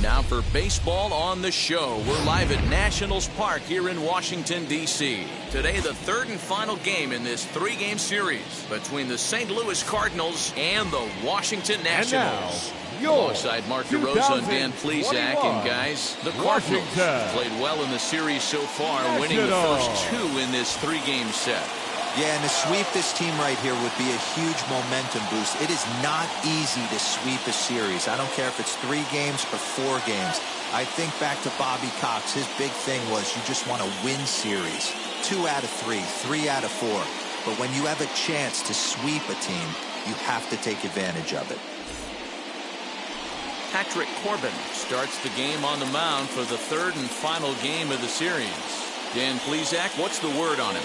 Time now for Baseball on the Show. We're live at Nationals Park here in Washington, D.C. Today, the third and final game in this three-game series between the St. Louis Cardinals and the Washington Nationals. Alongside Mark DeRosa and Dan Plesac, and guys, the Cardinals played well in the series so far, winning the first two in this three-game set. Yeah, and to sweep this team right here would be a huge momentum boost. It is not easy to sweep a series. I don't care if it's 3 games or 4 games. I think back to Bobby Cox. His big thing was you just want to win series. 2 out of 3, 3 out of 4. But when you have a chance to sweep a team, you have to take advantage of it. Patrick Corbin starts the game on the mound for the third and final game of the series. Dan Plesac, what's the word on him?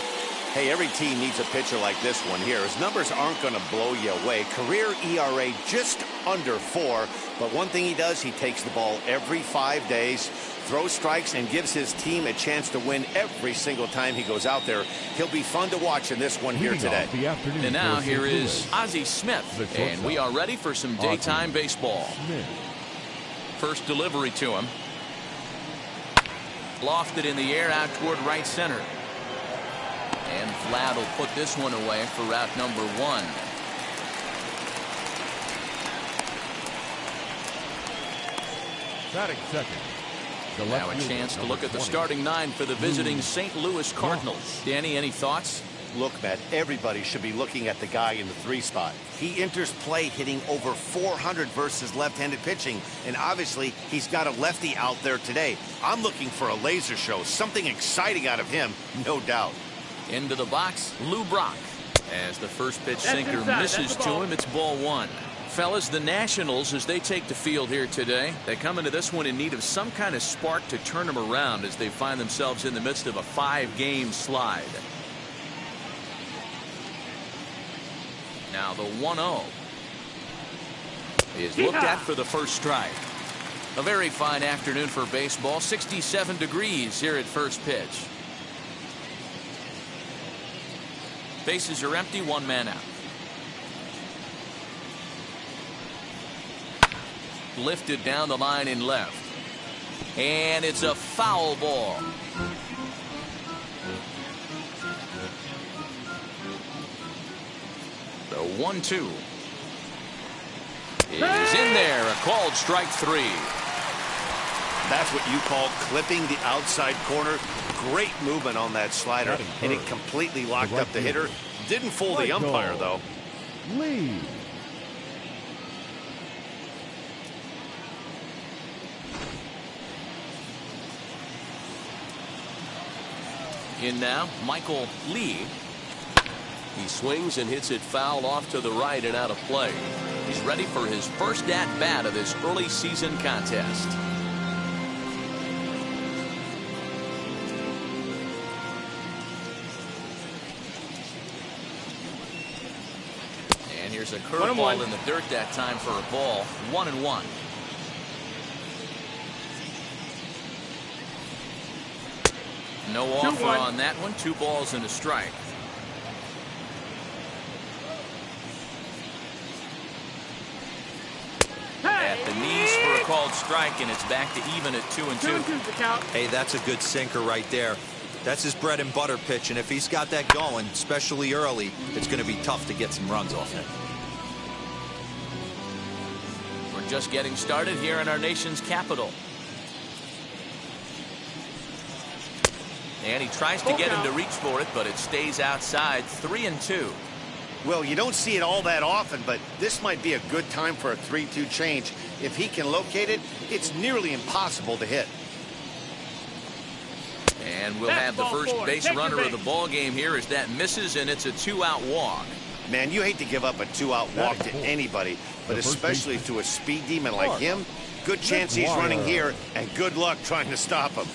Hey, every team needs a pitcher like this one here. His numbers aren't going to blow you away. Career ERA just under 4. But one thing he does, he takes the ball every 5 days, throws strikes, and gives his team a chance to win every single time he goes out there. He'll be fun to watch in this one here today. And now here is Ozzy Smith, and we are ready for some daytime baseball. First delivery to him. Lofted in the air out toward right center. And Vlad will put this one away for route number 1. Batting second. Now a chance to look at the starting 9 for the visiting St. Louis Cardinals. Danny, any thoughts? Look, Matt, everybody should be looking at the guy in the 3 spot. He enters play hitting over 400 versus left-handed pitching, and obviously he's got a lefty out there today. I'm looking for a laser show, something exciting out of him, no doubt. Into the box, Lou Brock. As the first pitch sinker misses to him, it's ball 1. Fellas, the Nationals, as they take the field here today, they come into this one in need of some kind of spark to turn them around as they find themselves in the midst of a 5-game slide. Now the 1-0 is looked at for the first strike. A very fine afternoon for baseball. 67 degrees here at first pitch. Bases are empty, 1 man out. Lifted down the line in left. And it's a foul ball. The 1-2 is in there. A called strike 3. That's what you call clipping the outside corner. Great movement on that slider, and it completely locked up the hitter. Didn't fool the umpire, though. Lead. In now, Michael Lee. He swings and hits it foul off to the right and out of play. He's ready for his first at-bat of this early season contest. And here's a curveball in the dirt that time for a ball. 1-1. No offer on that one. 2 balls and a strike. At the knees for a called strike, and it's back to even at 2-2. Hey, that's a good sinker right there. That's his bread and butter pitch, and if he's got that going, especially early, it's going to be tough to get some runs off him. We're just getting started here in our nation's capital. And he tries to get him to reach for it, but it stays outside. 3-2. Well, you don't see it all that often, but this might be a good time for a 3-2 change. If he can locate it, it's nearly impossible to hit. And we'll have the first base runner of the ball game here as that misses, and it's a 2-out walk. Man, you hate to give up a 2-out walk to anybody, but especially to a speed demon like him. Good chance he's running here, and good luck trying to stop him.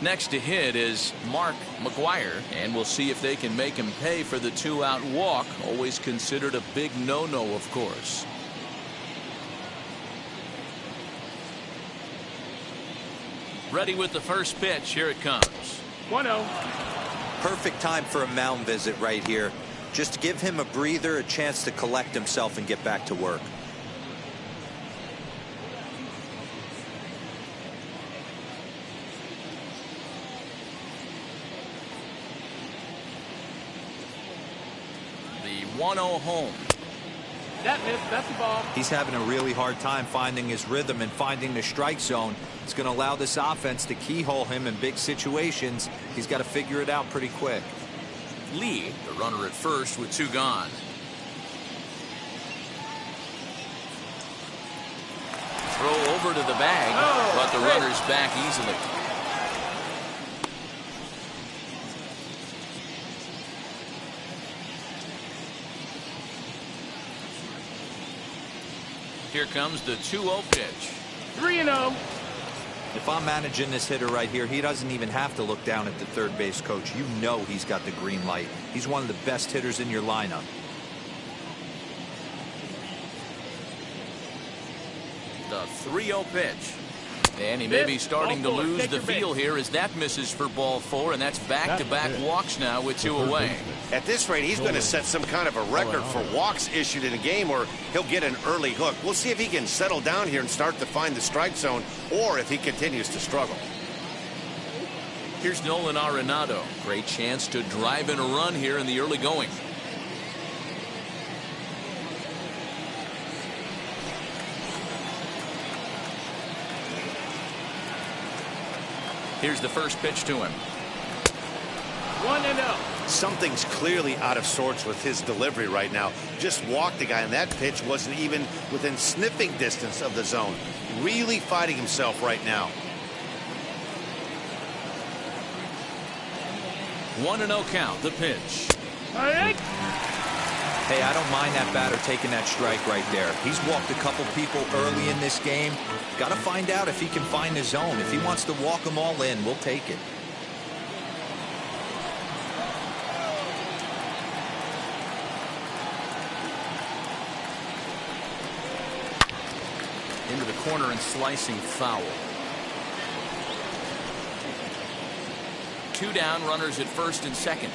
Next to hit is Mark McGuire, and we'll see if they can make him pay for the 2-out walk. Always considered a big no-no, of course. Ready with the first pitch. Here it comes. 1-0. Perfect time for a mound visit right here. Just give him a breather, a chance to collect himself and get back to work. 1-0 home. That missed. That's the ball. He's having a really hard time finding his rhythm and finding the strike zone. It's going to allow this offense to keyhole him in big situations. He's got to figure it out pretty quick. Lee, the runner at first with 2 gone. Throw over to the bag, but the runner's back easily. Here comes the 2-0 pitch. 3-0. If I'm managing this hitter right here, he doesn't even have to look down at the third base coach. You know he's got the green light. He's one of the best hitters in your lineup. The 3-0 pitch. And he may be starting to lose the feel here as that misses for ball 4, and that's back-to-back walks now with 2 away. At this rate, he's going to set some kind of a record for walks issued in a game, or he'll get an early hook. We'll see if he can settle down here and start to find the strike zone, or if he continues to struggle. Here's Nolan Arenado. Great chance to drive in a run here in the early going. Here's the first pitch to him. 1-0. Something's clearly out of sorts with his delivery right now. Just walked the guy, and that pitch wasn't even within sniffing distance of the zone. Really fighting himself right now. 1-0 count. The pitch. Hey, I don't mind that batter taking that strike right there. He's walked a couple people early in this game. Got to find out if he can find the zone. If he wants to walk them all in, we'll take it. Into the corner and slicing foul. 2 down, runners at first and second.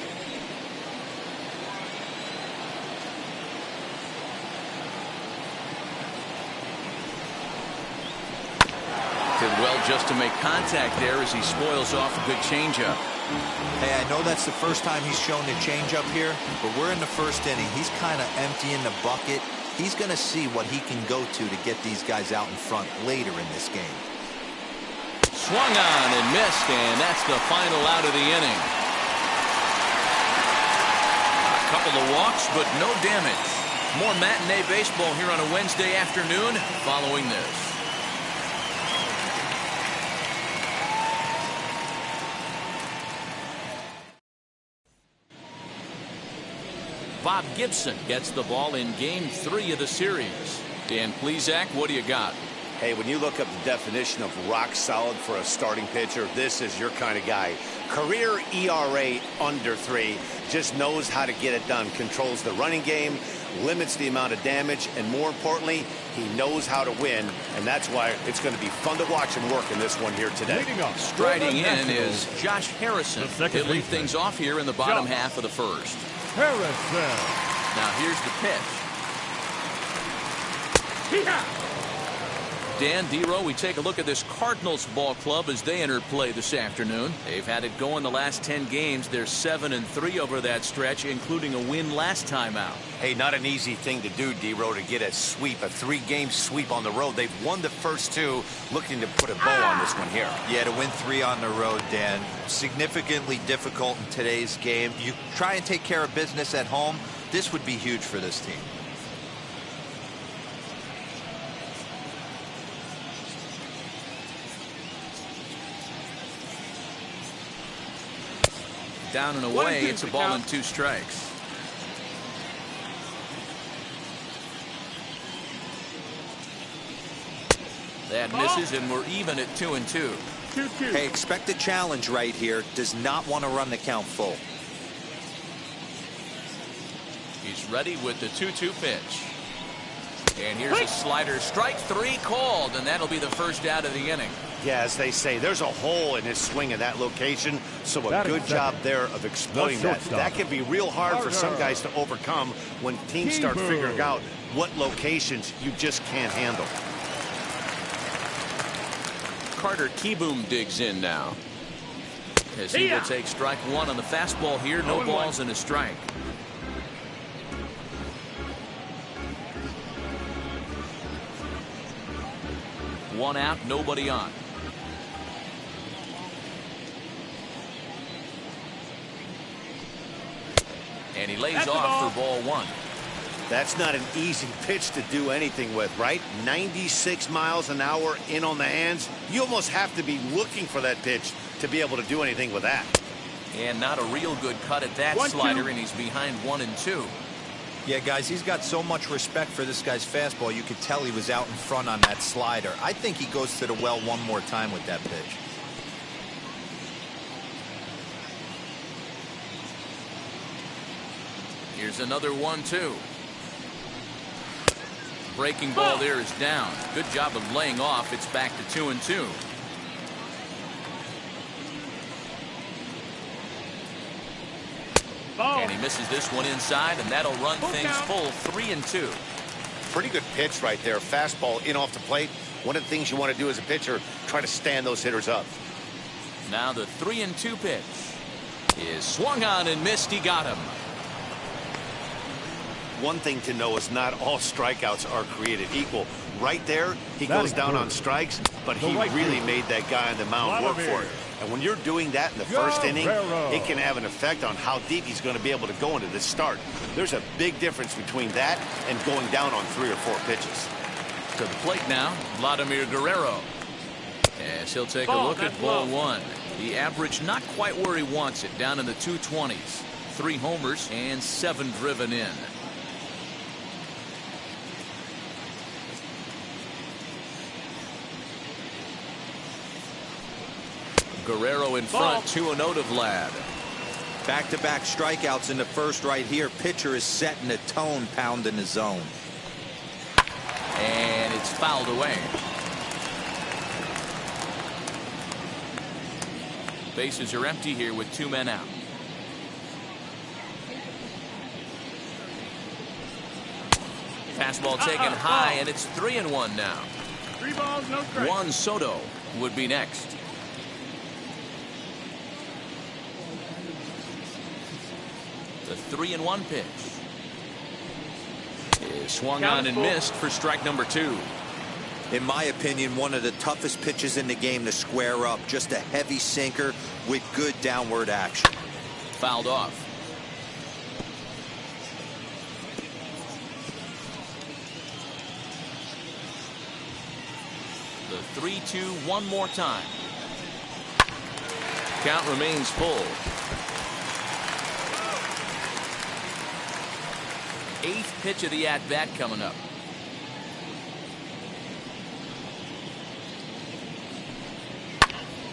Did well just to make contact there as he spoils off a good changeup. Hey, I know that's the first time he's shown the changeup here, but we're in the first inning. He's kind of emptying the bucket. He's going to see what he can go to get these guys out in front later in this game. Swung on and missed, and that's the final out of the inning. A couple of walks, but no damage. More matinee baseball here on a Wednesday afternoon following this. Bob Gibson gets the ball in Game 3 of the series. Dan Plesac, what do you got? Hey, when you look up the definition of rock solid for a starting pitcher, this is your kind of guy. Career ERA under 3, just knows how to get it done, controls the running game, limits the amount of damage, and more importantly, he knows how to win, and that's why it's going to be fun to watch him work in this one here today. Striding in is Josh Harrison. He'll lead things off here in the bottom half of the first. Harrison. Now here's the pitch. Dan Dero, we take a look at this Cardinals ball club as they enter play this afternoon. They've had it going the last 10 games. They're 7-3 over that stretch, including a win last time out. Hey, not an easy thing to do, Dero, to get a sweep, a 3-game sweep on the road. They've won the first 2, looking to put a bow on this one here. Yeah, to win 3 on the road, Dan, significantly difficult in today's game. You try and take care of business at home, this would be huge for this team. Down and away, it's a ball and 2 strikes. That misses, and we're even at 2-2. 2-2. Hey, expect a challenge right here. Does not want to run the count full. He's ready with the 2-2 pitch. And here's a slider. Strike 3 called, and that'll be the first out of the inning. Yeah, as they say, there's a hole in his swing in that location, so a good job there of exploiting that. That can be real hard for some guys to overcome when teams start figuring out what locations you just can't handle. Carter Kieboom digs in now, as he will take strike 1 on the fastball here. No balls and a strike. 1 out, nobody on. And he lays off for ball 1. That's not an easy pitch to do anything with, right? 96 miles an hour in on the hands. You almost have to be looking for that pitch to be able to do anything with that. And not a real good cut at that slider, and he's behind 1-2. Yeah, guys, he's got so much respect for this guy's fastball. You could tell he was out in front on that slider. I think he goes to the well one more time with that pitch. Here's another 1-2. Breaking ball there is down. Good job of laying off. It's back to 2-2. And he misses this one inside, and that'll run things full 3-2. Pretty good pitch right there. Fastball in off the plate. One of the things you want to do as a pitcher, try to stand those hitters up. Now the 3-2 pitch is swung on and missed. He got him. One thing to know is not all strikeouts are created equal. Right there, he goes down on strikes, but he really made that guy on the mound work for it. And when you're doing that in the first inning, it can have an effect on how deep he's going to be able to go into this start. There's a big difference between that and going down on 3 or 4 pitches. To the plate now, Vladimir Guerrero. As he'll take a look at ball 1. The average not quite where he wants it, down in the 220s. 3 homers and 7 driven in. Guerrero in front, 2-0 to Vlad. Back-to-back strikeouts in the first right here. Pitcher is setting the tone, pounding the zone. And it's fouled away. Bases are empty here with 2 men out. Fastball taken high, and it's 3-1 now. 3 balls, no strikes. Juan Soto would be next. The 3-1 pitch is swung on and missed for strike number 2. In my opinion, one of the toughest pitches in the game to square up. Just a heavy sinker with good downward action. Fouled off. The 3-2 one more time. Count remains full. 8th pitch of the at-bat coming up.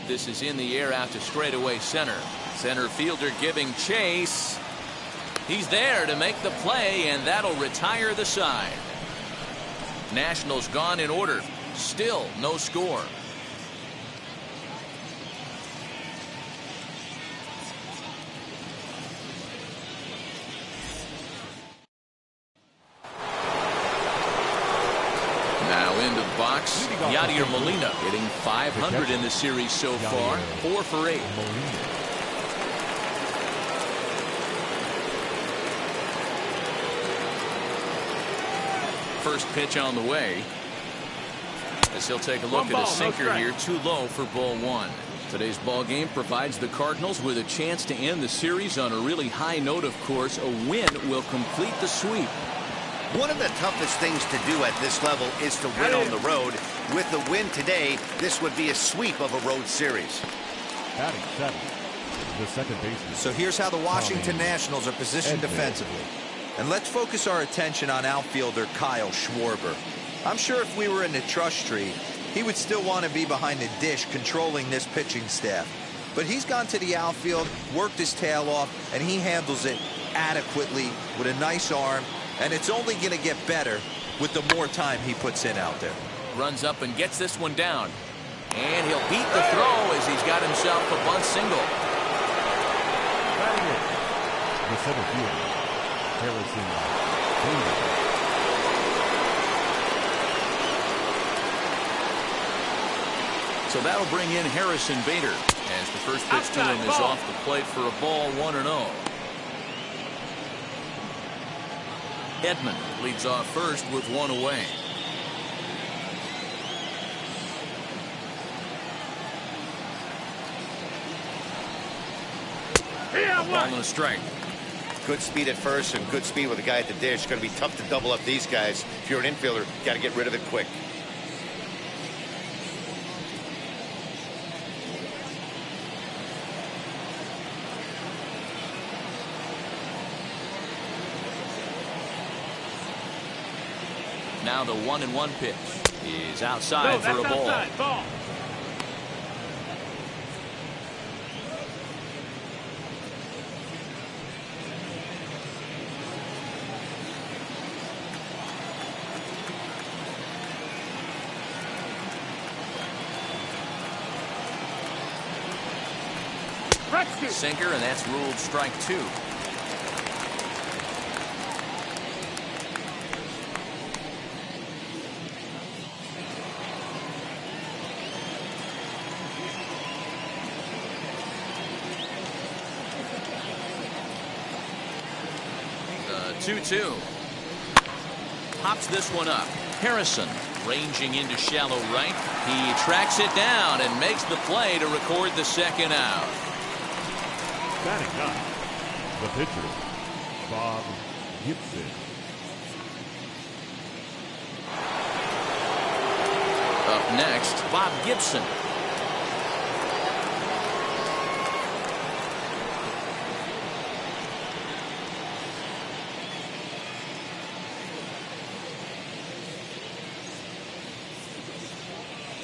This is in the air out to straightaway center. Center fielder giving chase. He's there to make the play, and that'll retire the side. Nationals gone in order. Still no score. Box, Yadier Molina hitting .500 in the series so far, 4 for 8. First pitch on the way. As he'll take a look at a sinker here, too low for ball 1. Today's ball game provides the Cardinals with a chance to end the series on a really high note, of course. A win will complete the sweep. One of the toughest things to do at this level is to win on the road. With the win today, this would be a sweep of a road series. Batting 7, the second baseman. So here's how the Washington Nationals are positioned defensively. And let's focus our attention on outfielder Kyle Schwarber. I'm sure if we were in the trust tree, he would still want to be behind the dish controlling this pitching staff. But he's gone to the outfield, worked his tail off, and he handles it adequately with a nice arm. And it's only going to get better with the more time he puts in out there. Runs up and gets this one down. And he'll beat the throw as he's got himself a bunt single. The center fielder, Harrison Bader. So that'll bring in Harrison Bader as the first pitch to him is off the plate for a ball, 1-0. Edmond leads off first with 1 away. A ball and a strike. Good speed at first and good speed with a guy at the dish. It's going to be tough to double up these guys. If you're an infielder, got to get rid of it quick. Now the 1-1 pitch is outside for a ball. Outside. Ball. Sinker, and that's ruled strike 2. The 2-2. Pops this one up. Harrison ranging into shallow right. He tracks it down and makes the play to record the second out. Batting ninth, the pitcher, Bob Gibson. Up next, Bob Gibson.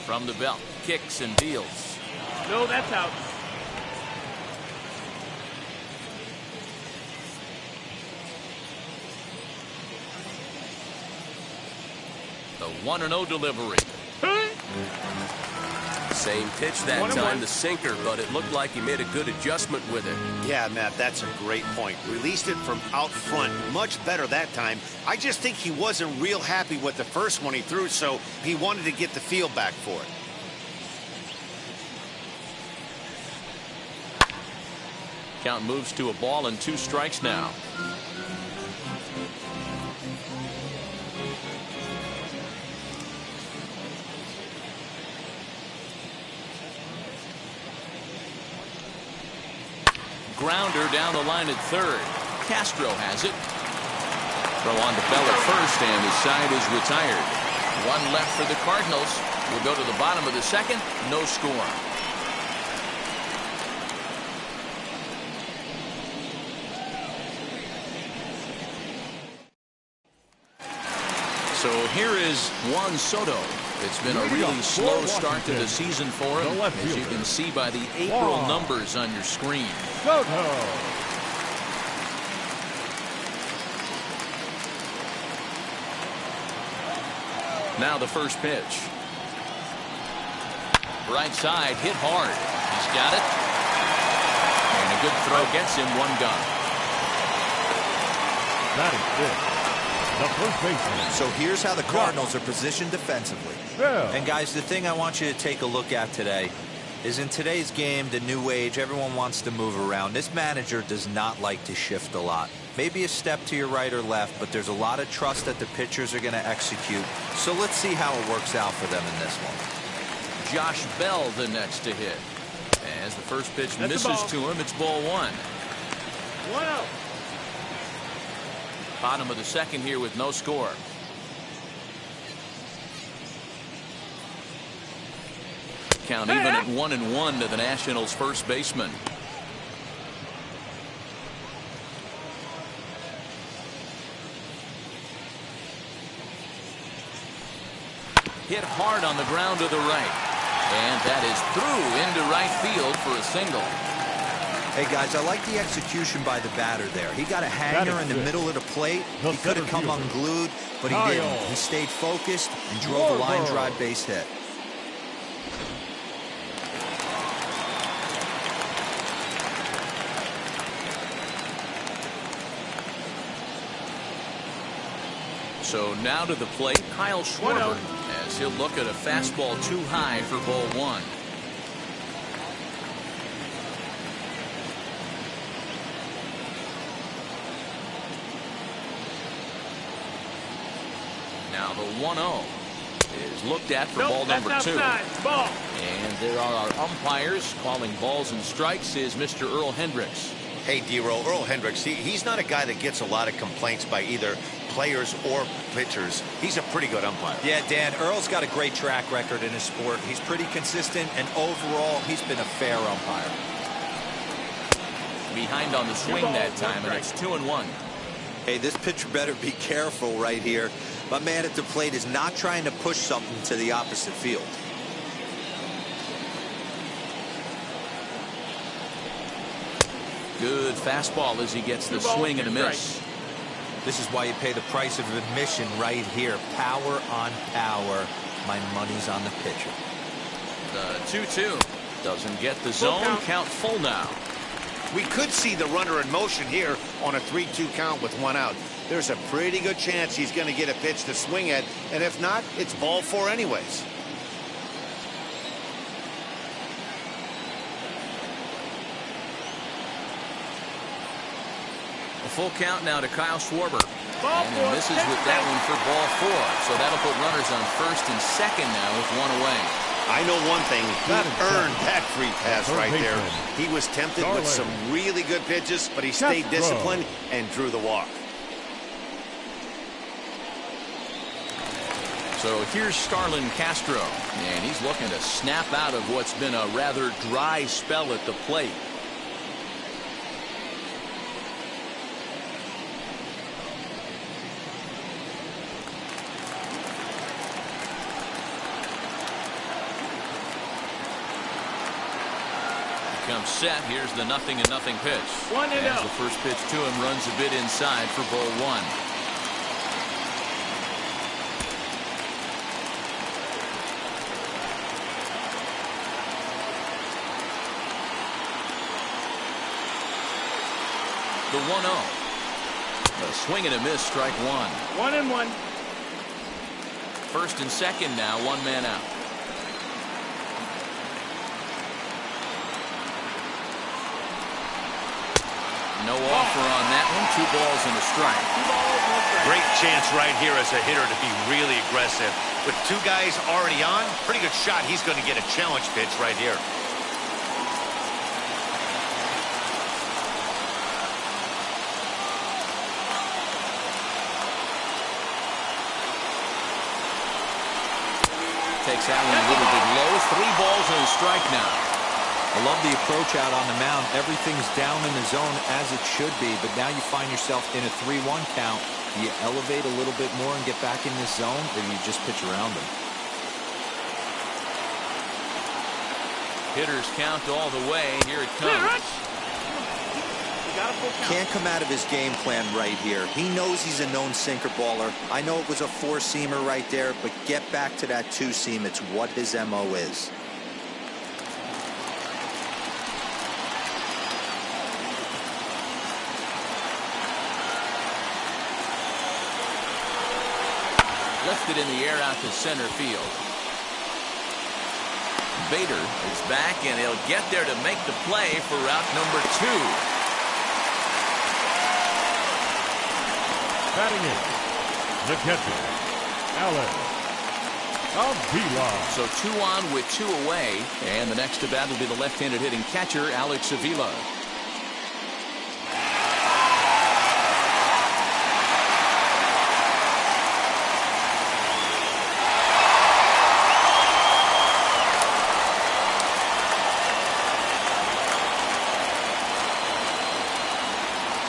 From the belt, kicks and deals. No, that's out. The 1-0 delivery. Same pitch that time, the sinker, but it looked like he made a good adjustment with it. Yeah, Matt, that's a great point. Released it from out front much better that time. I just think he wasn't real happy with the first one he threw, so he wanted to get the feel back for it. Count moves to a ball and 2 strikes now. Grounder down the line at third. Castro has it. Throw on to Bell at first, and his side is retired. 1 left for the Cardinals. We'll go to the bottom of the second. No score. So here is Juan Soto. It's been a really slow start to the season for him, as you can see by the April numbers on your screen. Soto. Now the first pitch. Right side, hit hard. He's got it. And a good throw gets him 1 gun. Batting fifth, the first baseman. So here's how the Cardinals are positioned defensively. And guys, the thing I want you to take a look at today is in today's game, the new age, everyone wants to move around. This manager does not like to shift a lot. Maybe a step to your right or left, but there's a lot of trust that the pitchers are going to execute. So let's see how it works out for them in this one. Josh Bell the next to hit. As the first pitch misses to him, it's ball 1. 1-0. Bottom of the second here with no score. Count even at 1-1 to the Nationals' first baseman. Hit hard on the ground to the right. And that is through into right field for a single. Hey, guys, I like the execution by the batter there. He got a hanger in the middle of the plate. He could have come unglued, but he didn't. He stayed focused and drove a line drive base hit. So now to the plate, Kyle Schwarber, as he'll look at a fastball too high for ball 1. Now the 1-0 is looked at for ball number 2. Ball. And there are our umpires calling balls and strikes is Mr. Earl Hendricks. Hey, D-Roll, Earl Hendricks, he's not a guy that gets a lot of complaints by either players or pitchers. He's a pretty good umpire. Yeah, Dan, Earl's got a great track record in his sport. He's pretty consistent, and overall, he's been a fair umpire. Behind on the swing that time, and it's 2-1. Hey, this pitcher better be careful right here. My man at the plate is not trying to push something to the opposite field. Good fastball as he gets the swing and a miss. This is why you pay the price of admission right here. Power on power. My money's on the pitcher. The 2-2 doesn't get the zone. Count full now. We could see the runner in motion here on a 3-2 count with one out. There's a pretty good chance he's going to get a pitch to swing at, and if not, it's ball four anyways. A full count now to Kyle Schwarber. And he misses with that one for ball four. So that'll put runners on first and second now with one away. I know one thing. He earned that free pass right there. He was tempted with some really good pitches, but he stayed disciplined and drew the walk. So here's Starlin Castro, and he's looking to snap out of what's been a rather dry spell at the plate. Comes set. Here's the 0-0 pitch. 1-0. As the first pitch to him runs a bit inside for ball one. The 1-0. A swing and a miss, strike one. 1-1. First and second now, one man out. No offer on that one. 2 balls and a strike. Great chance right here as a hitter to be really aggressive. With 2 guys already on, pretty good shot. He's going to get a challenge pitch right here. Takes that one a little bit low. 3 balls and a strike now. I love the approach out on the mound. Everything's down in the zone as it should be, but now you find yourself in a 3-1 count. Do you elevate a little bit more and get back in this zone, or do you just pitch around them? Hitters count all the way. Here it comes. Can't come out of his game plan right here. He knows he's a known sinker baller. I know it was a 4-seamer right there, but get back to that 2-seam. It's what his MO is. Lifted in the air out to center field. Bader is back, and he'll get there to make the play for route number 2. Batting in, the catcher, Alex Avila. So 2 on with 2 away, and the next to bat will be the left-handed hitting catcher, Alex Avila.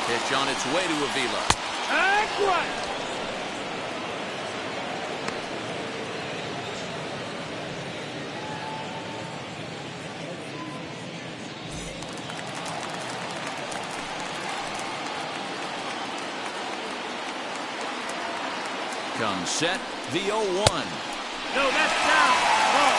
Pitch on its way to Avila. Comes set, the 0-1. No, that's down. Ball.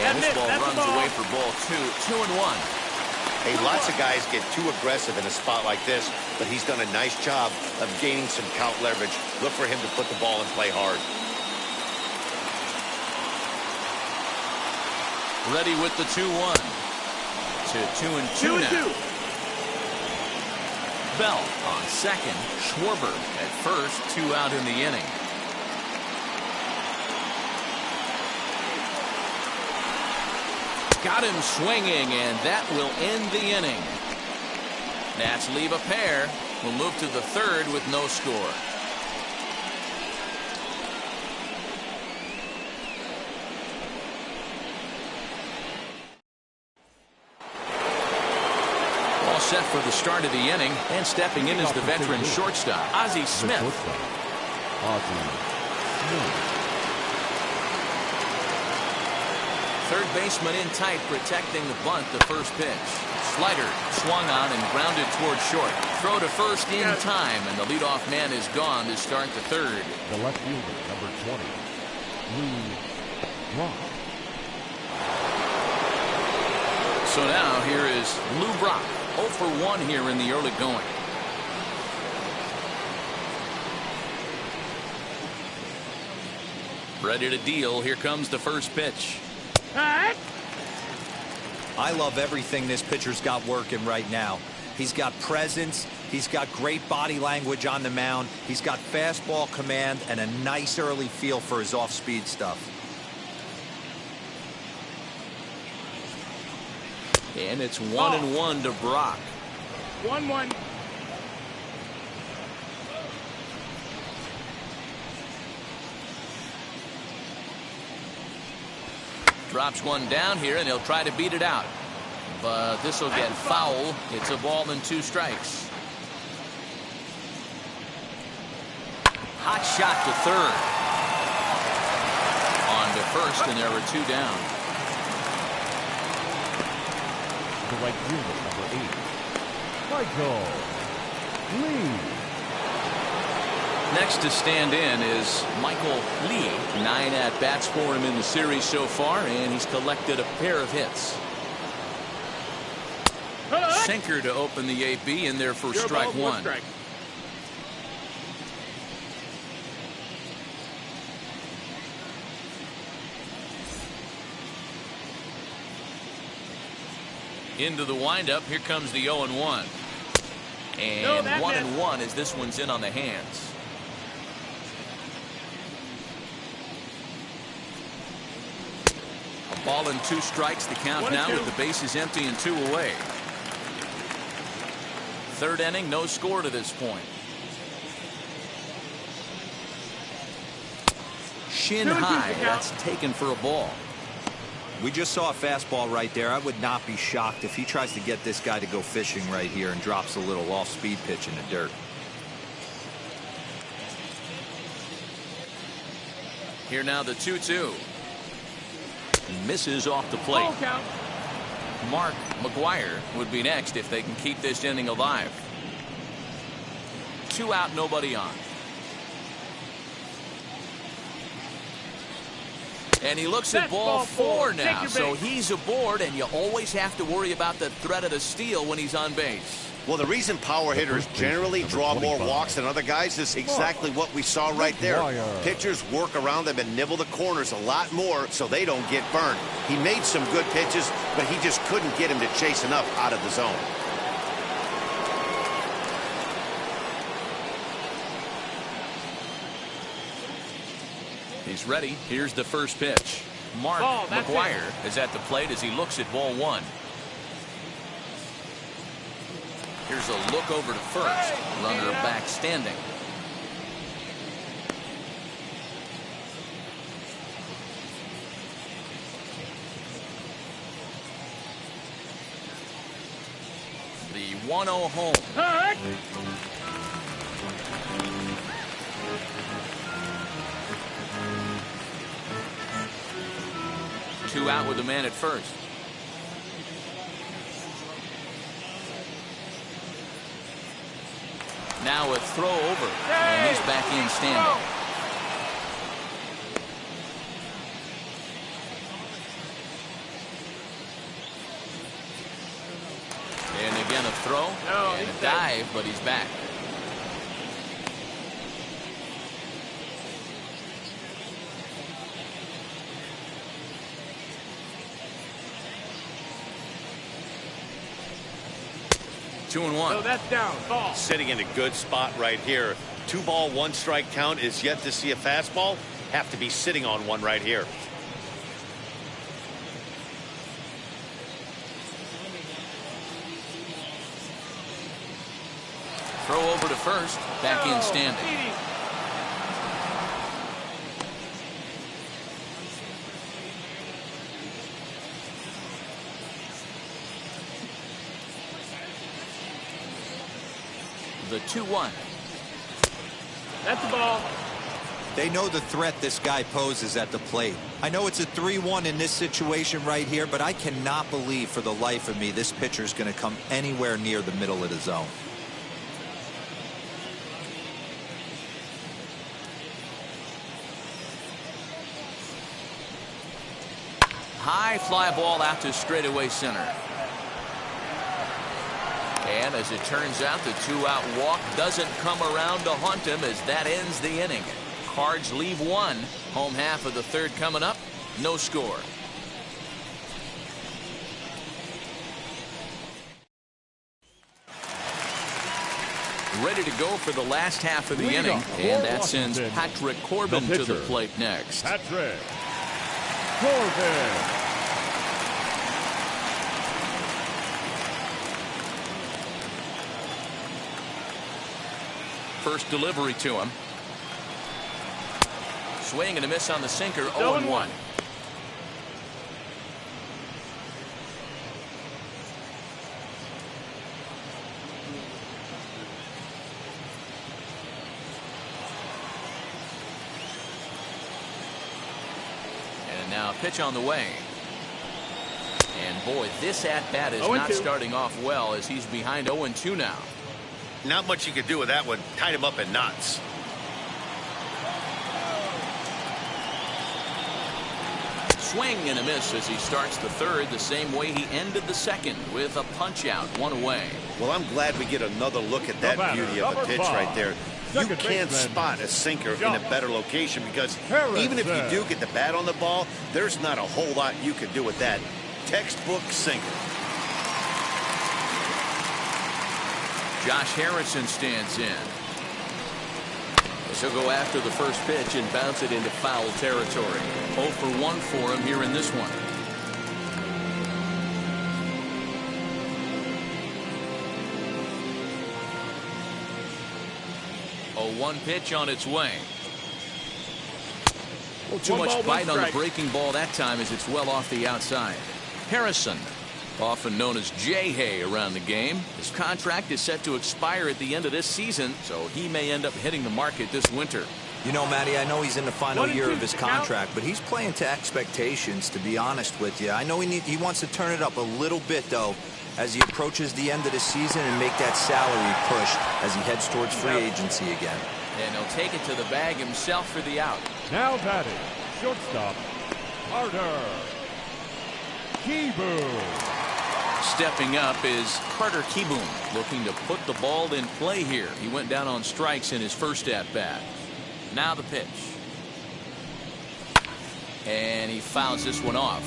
And this ball runs away for ball 2. 2-1. Hey, lots of guys get too aggressive in a spot like this, but he's done a nice job of gaining some count leverage. Look for him to put the ball and play hard. Ready with the 2-1. To 2-2 now. Bell on second. Schwarber at first. 2 out in the inning. Got him swinging, and that will end the inning. Nats leave a pair. We'll move to the third with no score. All set for the start of the inning, and stepping in is the veteran shortstop, Ozzy Smith. Third baseman in tight, protecting the bunt. The first pitch. Slider swung on and grounded toward short. Throw to first in time, and the leadoff man is gone to start the third. The left fielder, number 20, Lou Brock. So now here is Lou Brock, 0 for 1 here in the early going. Ready to deal. Here comes the first pitch. I love everything this pitcher's got working right now. He's got presence. He's got great body language on the mound. He's got fastball command and a nice early feel for his off-speed stuff. And it's 1-1 to Brock. 1-1. Drops one down here, and he'll try to beat it out. But this will get foul. It's a ball and 2 strikes. Hot shot to third. On to first, and there were 2 down. The right fielder, number 8, Michael Lee. Next to stand in is Michael Lee. 9 at-bats for him in the series so far, and he's collected a pair of hits. Sinker to open the AB, in there for strike 1. Into the windup. Here comes the 0-1. And 1-1 as this one's in on the hands. A ball and 2 strikes. The count now with the bases empty and 2 away. Third inning, no score to this point. Shin high. That's taken for a ball. We just saw a fastball right there. I would not be shocked if he tries to get this guy to go fishing right here and drops a little off-speed pitch in the dirt. Here now the 2-2. Misses off the plate. Mark McGuire would be next if they can keep this inning alive. 2 out, nobody on. And he looks at ball 4 now, so he's aboard, and you always have to worry about the threat of the steal when he's on base. Well, the reason power hitters generally draw more walks than other guys is exactly what we saw right there. Pitchers work around them and nibble the corners a lot more so they don't get burned. He made some good pitches, but he just couldn't get him to chase enough out of the zone. He's ready. Here's the first pitch. Mark McGuire is at the plate as he looks at ball 1. Here's a look over to first. Runner back standing. The 1-0 home. 2 out with the man at first. Now a throw over, and he's back in standing. And again a throw and a dive, but he's back. 2-1. No, that's down. Ball. Sitting in a good spot right here. 2-ball, 1-strike count is yet to see a fastball. Have to be sitting on one right here. Throw over to first. Back in standing. The 2-1. That's the ball. They know the threat this guy poses at the plate. I know it's a 3-1 in this situation right here, but I cannot believe for the life of me this pitcher is going to come anywhere near the middle of the zone. High fly ball out to straightaway center. And as it turns out, the 2-out walk doesn't come around to haunt him as that ends the inning. Cards leave one. Home half of the third coming up. No score. Ready to go for the last half of the inning. And that sends Patrick Corbin to the plate next. Patrick Corbin. First delivery to him. Swing and a miss on the sinker. 0-1. And now pitch on the way. And boy, this at-bat is not starting off well as he's behind 0-2 now. Not much you could do with that one. Tied him up in knots. Swing and a miss as he starts the third the same way he ended the second with a punch out, one away. Well, I'm glad we get another look at that beauty of a pitch right there. You can't spot a sinker in a better location because even if you do get the bat on the ball, there's not a whole lot you can do with that. Textbook sinker. Josh Harrison stands in. He'll go after the first pitch and bounce it into foul territory. 0 for 1 for him here in this one. 0-1 pitch on its way. Too much bite on the breaking ball that time as it's well off the outside. Harrison, often known as J-Hay around the game. His contract is set to expire at the end of this season, so he may end up hitting the market this winter. You know, Matty, I know he's in the final year of his contract, but he's playing to expectations, to be honest with you. I know he wants to turn it up a little bit, though, as he approaches the end of the season and make that salary push as he heads towards free agency again. And he'll take it to the bag himself for the out. Now batting, shortstop, Carter Kieboom. Stepping up is Carter Kieboom, looking to put the ball in play here. He went down on strikes in his first at-bat. Now the pitch. And he fouls this one off.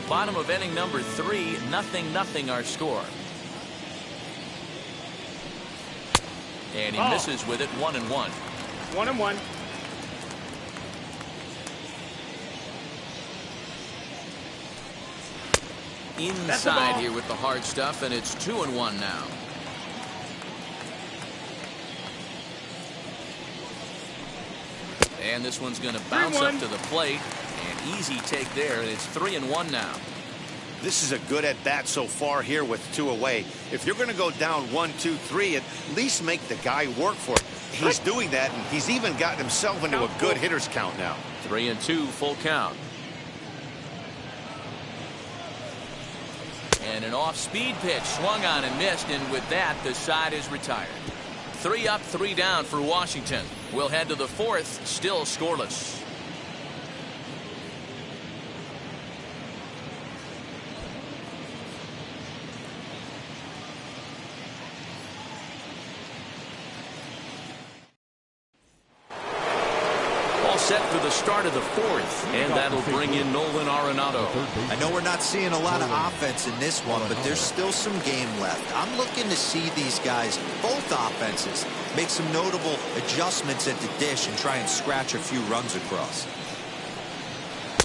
Bottom of inning number 3, 0-0 our score. And he misses with it, 1-1. 1-1. Inside here with the hard stuff, and it's 2-1 now. And this one's going to bounce up to the plate. An easy take there, and it's 3-1 now. This is a good at-bat so far here with 2 away. If you're going to go down 1-2-3, at least make the guy work for it. He's doing that, and he's even gotten himself into a good hitter's count now. 3-2, full count. And an off-speed pitch swung on and missed, and with that, the side is retired. 3 up, 3 down for Washington. We'll head to the 4th, still scoreless. All set for the the start of the fourth, and that'll bring in Nolan Arenado. I know we're not seeing a lot of offense in this one, but there's still some game left. I'm looking to see these guys, both offenses, make some notable adjustments at the dish and try and scratch a few runs across.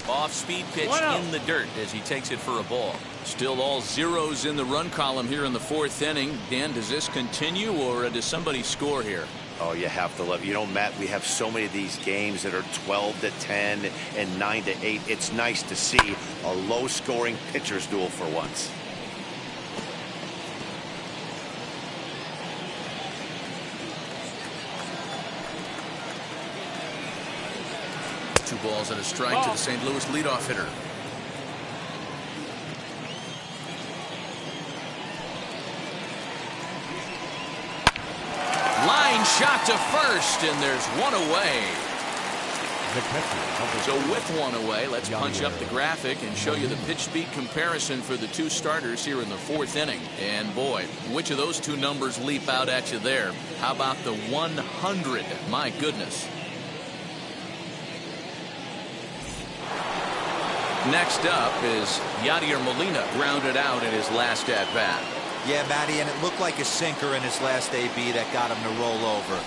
Off-speed pitch in the dirt as he takes it for a ball. Still all zeros in the run column here in the fourth inning. Dan, does this continue, or does somebody score here? Oh, you have to love. You know, Matt, we have so many of these games that are 12-10 and 9-8. It's nice to see a low-scoring pitcher's duel for once. Two balls and a strike to the St. Louis leadoff hitter. Line shot to first, and there's one away. So with one away, let's punch up the graphic and show you the pitch speed comparison for the two starters here in the fourth inning. And boy, which of those two numbers leap out at you there? How about the 100? My goodness. Next up is Yadier Molina, grounded out in his last at-bat. Yeah, Matty, and it looked like a sinker in his last AB that got him to roll over.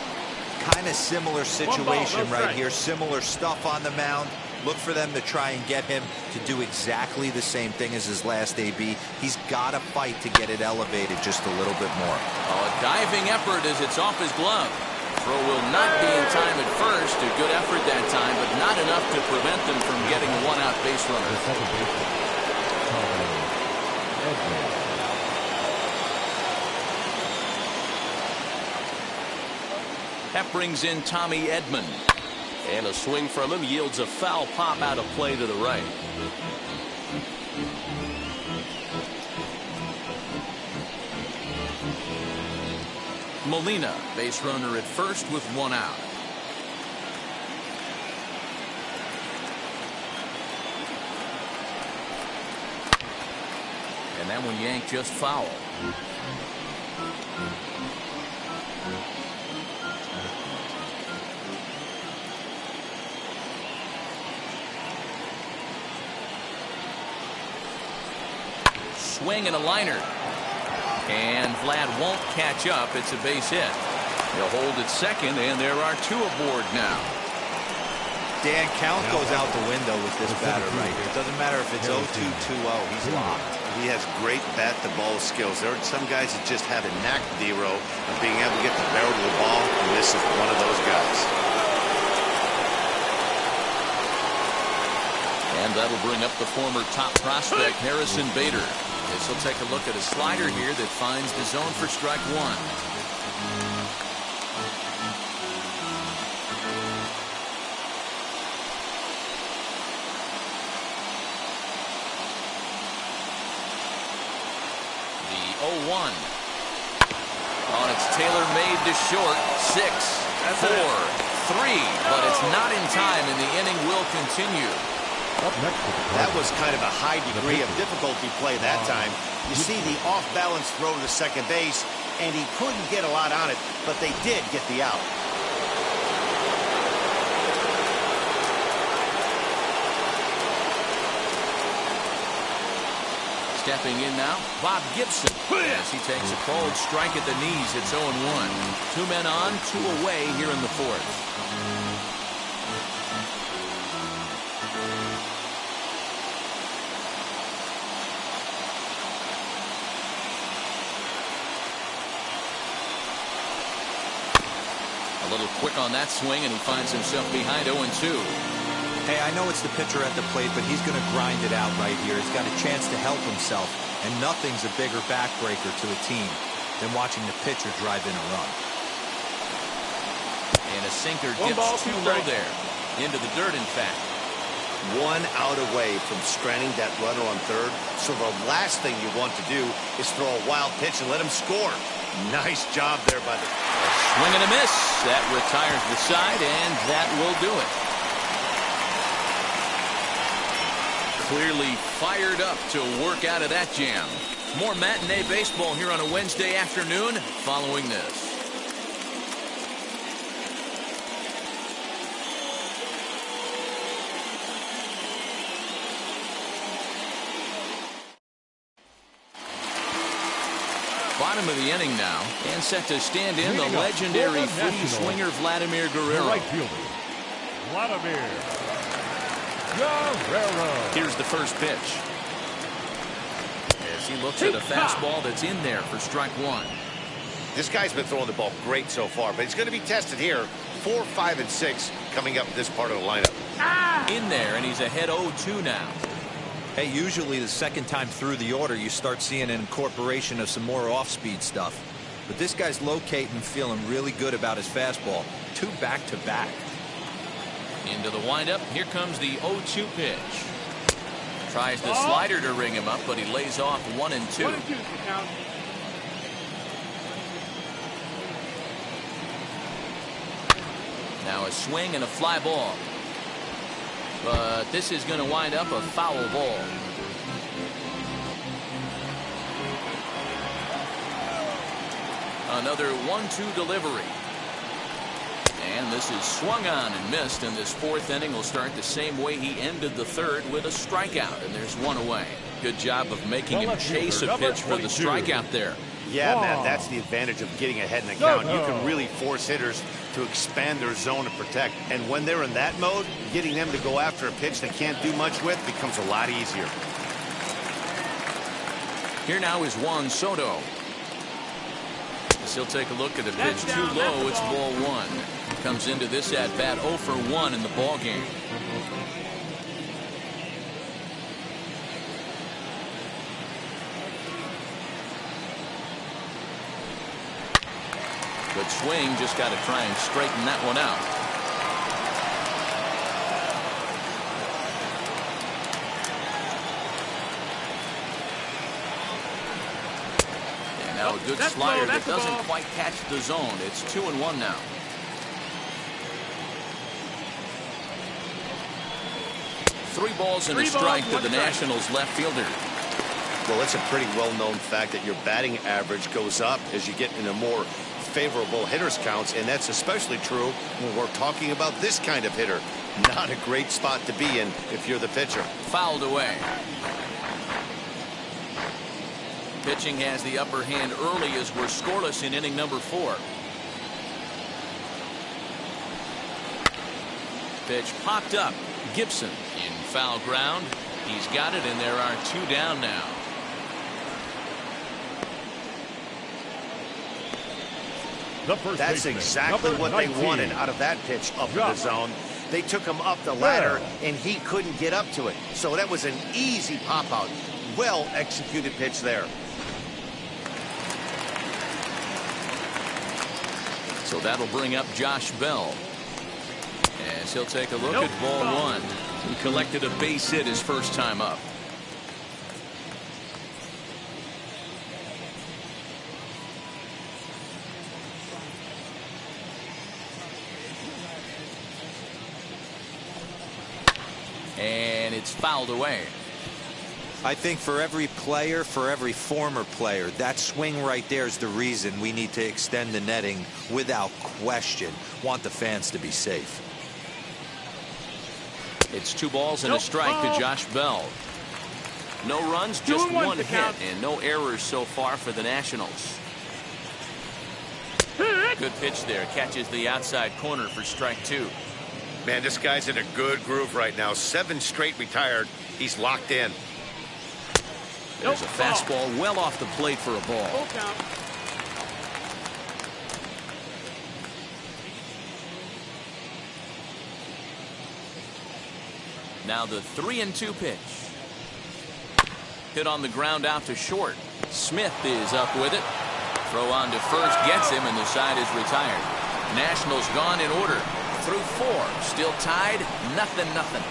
Kind of similar situation right here. Similar stuff on the mound. Look for them to try and get him to do exactly the same thing as his last AB. He's got to fight to get it elevated just a little bit more. Oh, a diving effort as it's off his glove. Throw will not be in time at first. A good effort that time, but not enough to prevent them from getting a one-out base runner. That brings in Tommy Edmond. And a swing from him yields a foul pop out of play to the right. Molina, base runner at first with one out. And that one yanked just foul. Swing and a liner. And Vlad won't catch up. It's a base hit. He'll hold at second, and there are two aboard now. Dan, count goes out the window with this batter right here. It doesn't matter if it's 0-2, 2-0. He's locked. He has great bat-to-ball skills. There are some guys that just have a knack, Dero, of being able to get the barrel to the ball, and this is one of those guys. And that'll bring up the former top prospect, Harrison Bader. This will take a look at a slider here that finds the zone for strike one. The 0-1. Oh, and it's tailor-made to short. 6, 4, 3. But it's not in time, and the inning will continue. Up next to the That was kind of a high degree of difficulty play that time. You see the off-balance throw to second base, and he couldn't get a lot on it, but they did get the out. Stepping in now, Bob Gibson. As he takes a cold strike at the knees, it's 0-1. 2 men on, 2 away here in the fourth. A little quick on that swing, and he finds himself behind 0-2. Hey, I know it's the pitcher at the plate, but he's going to grind it out right here. He's got a chance to help himself, and nothing's a bigger backbreaker to a team than watching the pitcher drive in a run. And a sinker dips too low there. Into the dirt, in fact. 1 out away from stranding that runner on third, so the last thing you want to do is throw a wild pitch and let him score. Nice job there by the... Swing and a miss. That retires the side, and that will do it. Clearly fired up to work out of that jam. More matinee baseball here on a Wednesday afternoon following this. bottom of the inning now, and set to stand in the legendary free swinger Vladimir Guerrero. Right fielder, Vladimir Guerrero. Here's the first pitch. As he looks at a fastball that's in there for strike one. This guy's been throwing the ball great so far, but he's going to be tested here. 4, 5, and 6 coming up this part of the lineup. In there, and he's ahead 0-2 now. Hey, usually the second time through the order, you start seeing an incorporation of some more off-speed stuff. But this guy's locating, feeling really good about his fastball. 2 back-to-back. Into the windup. Here comes the 0-2 pitch. Tries the slider to ring him up, but he lays off 1 and 2. 1 and 2 count. Now a swing and a fly ball. But this is going to wind up a foul ball. Another 1-2 delivery. And this is swung on and missed, and this fourth inning will start the same way he ended the third, with a strikeout, and there's 1 away. Good job of making him chase a pitch for the strikeout there. Yeah, Matt, that's the advantage of getting ahead in the count. You can really force hitters to expand their zone and protect. And when they're in that mode, getting them to go after a pitch they can't do much with becomes a lot easier. Here now is Juan Soto. He'll take a look at the pitch. Too low. It's ball 1. Comes into this at bat 0 for 1 in the ball game. Good swing, just got to try and straighten that one out. And now a good slider that doesn't quite catch the zone. It's 2-1 now. Three balls and a strike to the Nationals left fielder. Well, it's a pretty well-known fact that your batting average goes up as you get into more favorable hitters counts, and that's especially true when we're talking about this kind of hitter. Not a great spot to be in if you're the pitcher. Fouled away. Pitching has the upper hand early as we're scoreless in inning number 4. Pitch popped up. Gibson in foul ground. He's got it, and there are 2 down now. That's exactly what they wanted out of that pitch up in the zone. They took him up the ladder, and he couldn't get up to it. So that was an easy pop-out. Well-executed pitch there. So that'll bring up Josh Bell. As he'll take a look at ball 1. He collected a base hit his first time up. And it's fouled away. I think for every player, for every former player, that swing right there is the reason we need to extend the netting without question. Want the fans to be safe. It's 2 balls and a strike to Josh Bell. No runs, just 1 hit, and no errors so far for the Nationals. Good pitch there. Catches the outside corner for strike 2. Man, this guy's in a good groove right now. 7 straight retired. He's locked in. There's a fastball well off the plate for a ball. Now the 3-2 pitch. Hit on the ground out to short. Smith is up with it. Throw on to first gets him, and the side is retired. Nationals gone in order. Through 4. Still tied. 0-0.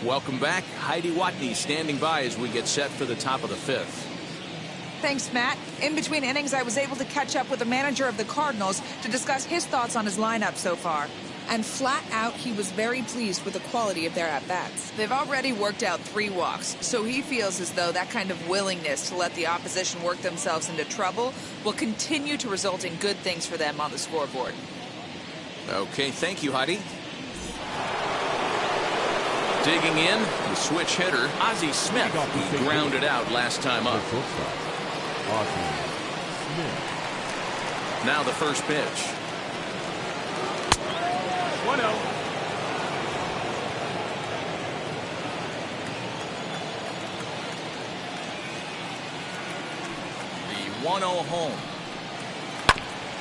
Welcome back. Heidi Watney standing by as we get set for the top of the 5th. Thanks, Matt. In between innings, I was able to catch up with the manager of the Cardinals to discuss his thoughts on his lineup so far. And flat out, he was very pleased with the quality of their at-bats. They've already worked out 3 walks, so he feels as though that kind of willingness to let the opposition work themselves into trouble will continue to result in good things for them on the scoreboard. Okay, thank you, Heidi. Digging in, the switch hitter, Ozzy Smith, who grounded out last time up. Shortstop, Ozzy Smith. Now the first pitch. 1-0. The 1-0 home.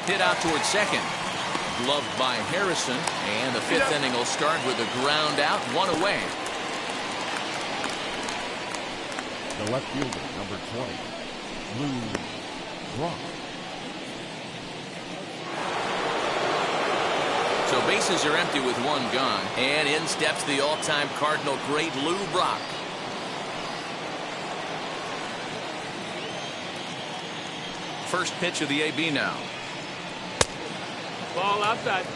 Hit out towards second. Gloved by Harrison, and the fifth inning will start with a ground out, one away. The left fielder, number 20, Lou Brock. So bases are empty with one gone, and in steps the all-time Cardinal great Lou Brock. First pitch of the AB now. Ball outside.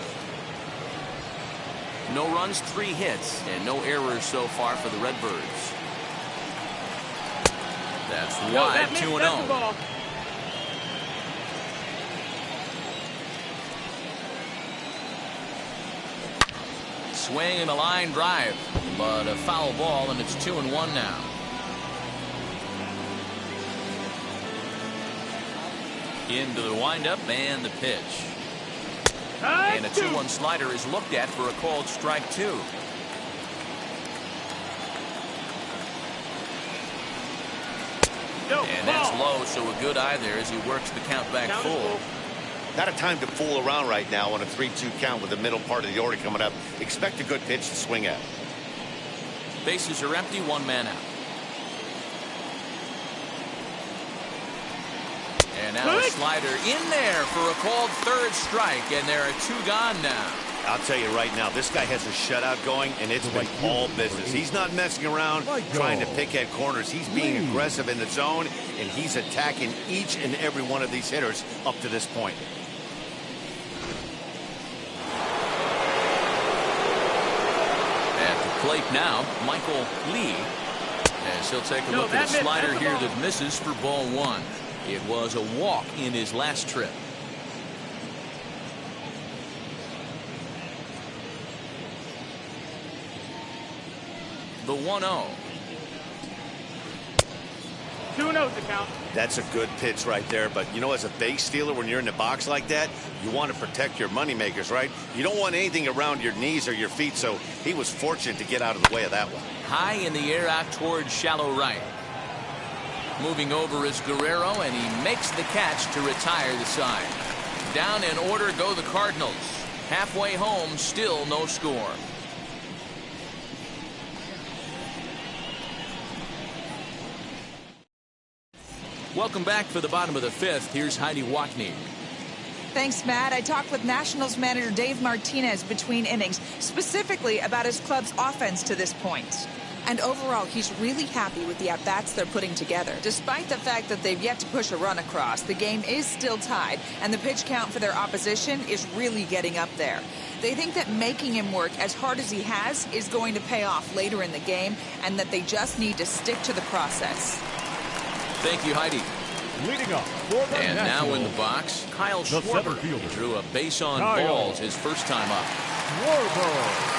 No runs, 3 hits, and no errors so far for the Redbirds. That's wide, 2-0. That's the ball. Swing and a line drive, but a foul ball, and it's 2-1 now. Into the windup and the pitch. And a 2-1 slider is looked at for a called strike 2. And that's low, so a good eye there as he works the count back full. Not a time to fool around right now on a 3-2 count with the middle part of the order coming up. Expect a good pitch to swing at. Bases are empty, 1 man out. And now a slider in there for a called third strike, and there are 2 gone now. I'll tell you right now, this guy has a shutout going, and it's been all business. He's not messing around trying to pick at corners. He's being aggressive in the zone, and he's attacking each and every one of these hitters up to this point. At the plate now, Michael Lee, as he'll take a look at a slider here that misses for ball 1. It was a walk in his last trip. The 1-0. 2-0 to count. That's a good pitch right there, but you know, as a base stealer, when you're in the box like that, you want to protect your moneymakers, right? You don't want anything around your knees or your feet, so he was fortunate to get out of the way of that one. High in the air out towards shallow right. Moving over is Guerrero, and he makes the catch to retire the side. Down in order go the Cardinals. Halfway home, still no score. Welcome back for the bottom of the 5th. Here's Heidi Watney. Thanks, Matt. I talked with Nationals manager Dave Martinez between innings, specifically about his club's offense to this point. And overall, he's really happy with the at-bats they're putting together. Despite the fact that they've yet to push a run across, the game is still tied, and the pitch count for their opposition is really getting up there. They think that making him work as hard as he has is going to pay off later in the game, and that they just need to stick to the process. Thank you, Heidi. Leading up for the And Nationals, now in the box, Kyle the center Schwarber fielder, drew a base on Kyle balls his first time up. Schwarber.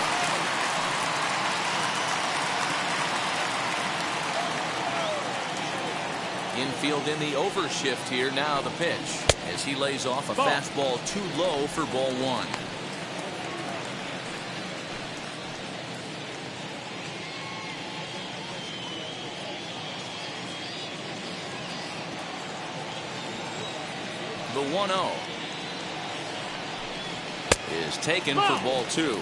Infield in the overshift here. Now the pitch as he lays off a fastball too low for ball 1. The 1-0 is taken for ball 2.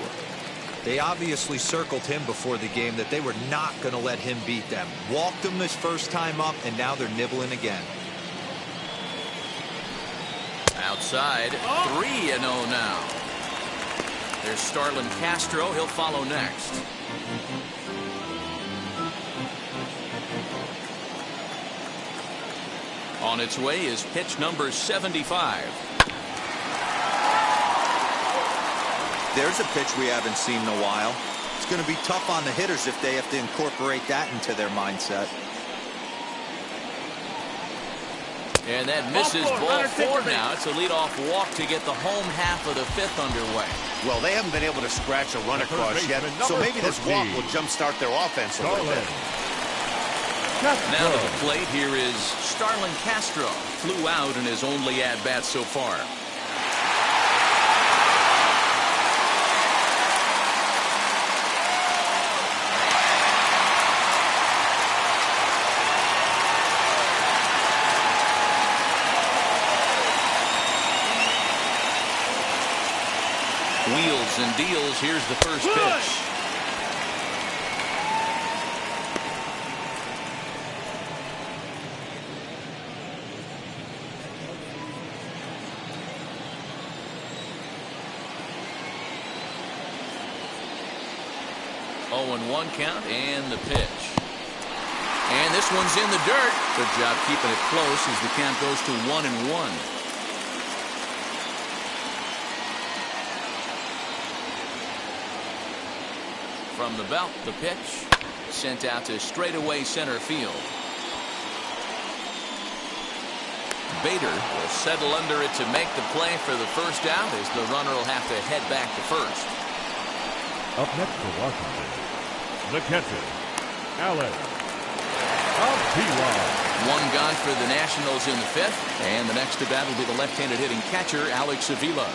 They obviously circled him before the game that they were not going to let him beat them. Walked him his first time up, and now they're nibbling again. Outside, 3-0 now. There's Starlin Castro. He'll follow next. On its way is pitch number 75. There's a pitch we haven't seen in a while. It's going to be tough on the hitters if they have to incorporate that into their mindset. And that misses ball 4 now. It's a leadoff walk to get the home half of the 5th underway. Well, they haven't been able to scratch a run across yet, so maybe this walk will jumpstart their offense a little bit. Now to the plate, here is Starlin Castro. Flew out in his only at-bat so far. Wheels and deals. Here's the first pitch. Oh, and 1 count and the pitch. And this one's in the dirt. Good job keeping it close as the count goes to 1-1. From the belt, the pitch sent out to straightaway center field. Bader will settle under it to make the play for the first out as the runner will have to head back to first. Up next for Washington, the catcher, Alex Avila. 1 gone for the Nationals in the 5th, and the next to bat will be the left-handed hitting catcher, Alex Avila.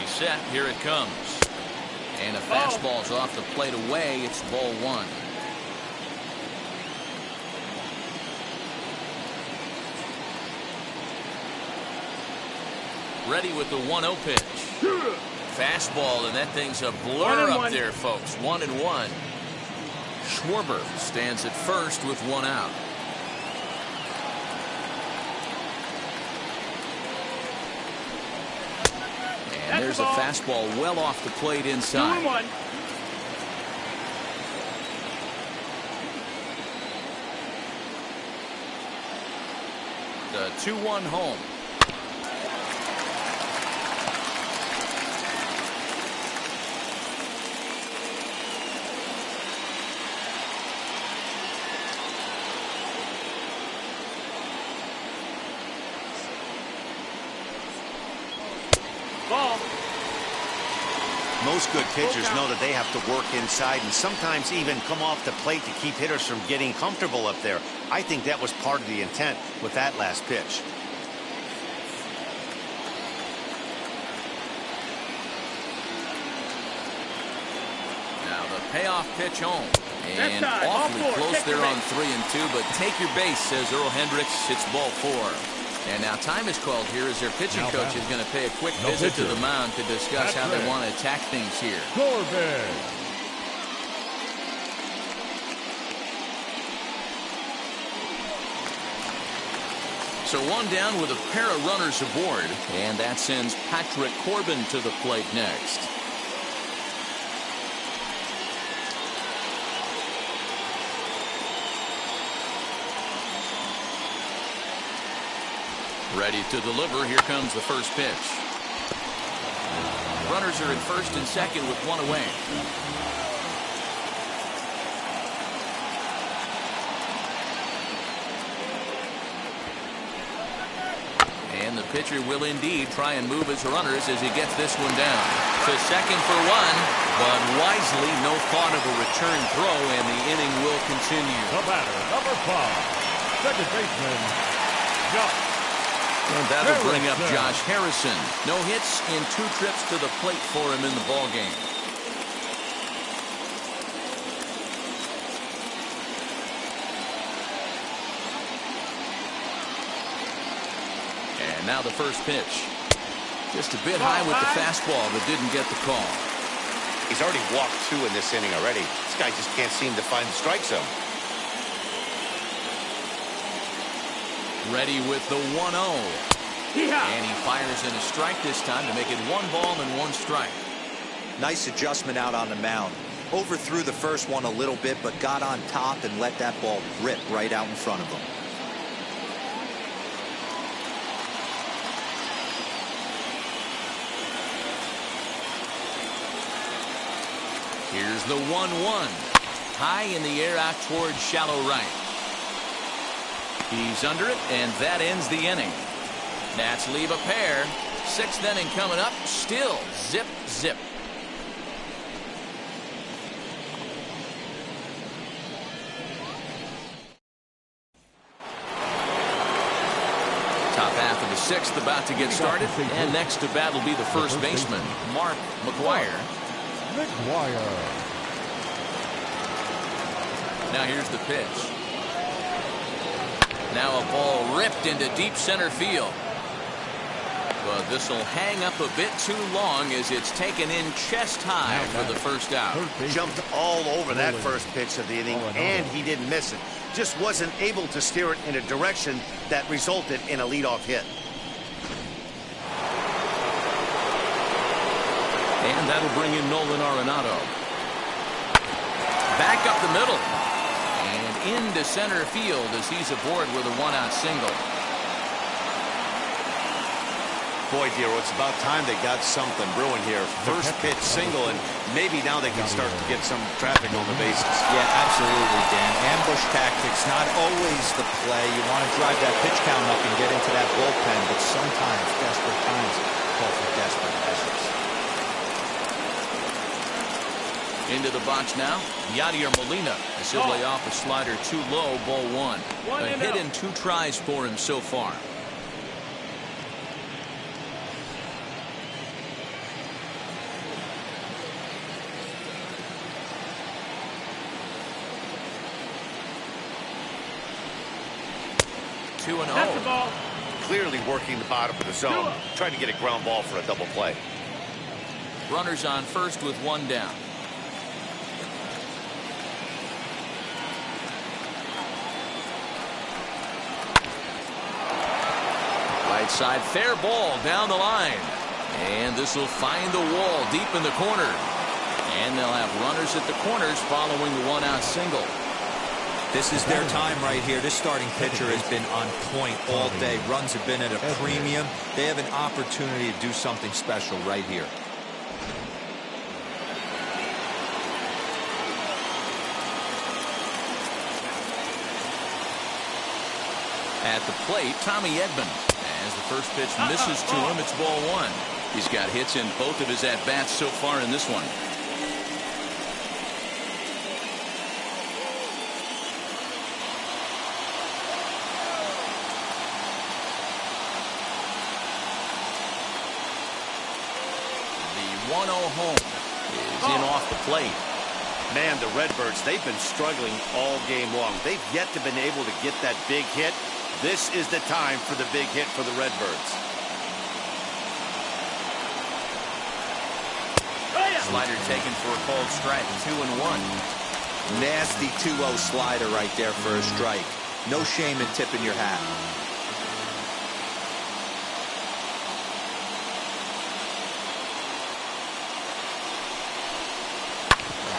Set. Here it comes. And a fastball's off the plate away. It's ball 1. Ready with the 1-0 pitch. Fastball, and that thing's a blur up there, folks. 1-1. Schwarber stands at first with 1 out. And there's a fastball well off the plate inside. 2-1. The 2-1 home. Ball. Most good pitchers know that they have to work inside and sometimes even come off the plate to keep hitters from getting comfortable up there. I think that was part of the intent with that last pitch. Now the payoff pitch home. And awfully close there on 3-2, but take your base, says Earl Hendricks. It's ball 4. And now time is called here as their pitching coach is going to pay a quick visit to the mound to discuss how they want to attack things here. Corbin. So 1 down with a pair of runners aboard, and that sends Patrick Corbin to the plate next. Ready to deliver. Here comes the first pitch. Runners are at first and second with 1 away. And the pitcher will indeed try and move his runners as he gets this one down. To second for 1, but wisely no thought of a return throw, and the inning will continue. The batter, number 5, second baseman, Josh. And that'll bring up Josh Harrison. No hits in 2 trips to the plate for him in the ballgame. And now the first pitch. Just a bit high with the fastball, but didn't get the call. He's already walked 2 in this inning already. This guy just can't seem to find the strike zone. Ready with the 1-0. And he fires in a strike this time to make it 1 ball and 1 strike. Nice adjustment out on the mound. Overthrew the first one a little bit, but got on top and let that ball rip right out in front of him. Here's the 1-1. High in the air out towards shallow right. He's under it, and that ends the inning. Nats leave a pair. 6th inning coming up. Still zip, zip. Top half of the 6th about to get started. And next to bat will be the first baseman, Mark McGuire. Now here's the pitch. Now a ball ripped into deep center field. But this will hang up a bit too long as it's taken in chest high for the first out. Jumped all over that first pitch of the inning, and he didn't miss it. Just wasn't able to steer it in a direction that resulted in a leadoff hit. And that'll bring in Nolan Arenado. Back up the middle. And into center field as he's aboard with a 1-out single. Boy, dear, it's about time they got something brewing here. First pitch single, and maybe now they can start to get some traffic on the bases. Yeah, absolutely, Dan. Ambush tactics, not always the play. You want to drive that pitch count up and get into that bullpen, but sometimes desperate times call for desperate measures. Into the box now, Yadier Molina. As he'll lay off a slider too low, ball 1. A hit in 2 tries for him so far. That's the ball. Clearly working the bottom of the zone, trying to get a ground ball for a double play. Runners on first with 1 down. Right side, fair ball down the line. And this will find the wall deep in the corner. And they'll have runners at the corners following the 1-out single. This is their time right here. This starting pitcher has been on point all day. Runs have been at a premium. They have an opportunity to do something special right here. At the plate, Tommy Edmond. As the first pitch misses to him, it's ball 1. He's got hits in both of his at-bats so far in this one. The 1-0 home is in off the plate. Man, the Redbirds, they've been struggling all game long. They've yet to been able to get that big hit. This is the time for the big hit for the Redbirds. Slider taken for a called strike. 2-1. Nasty 2-0 slider right there for a strike. No shame in tipping your hat.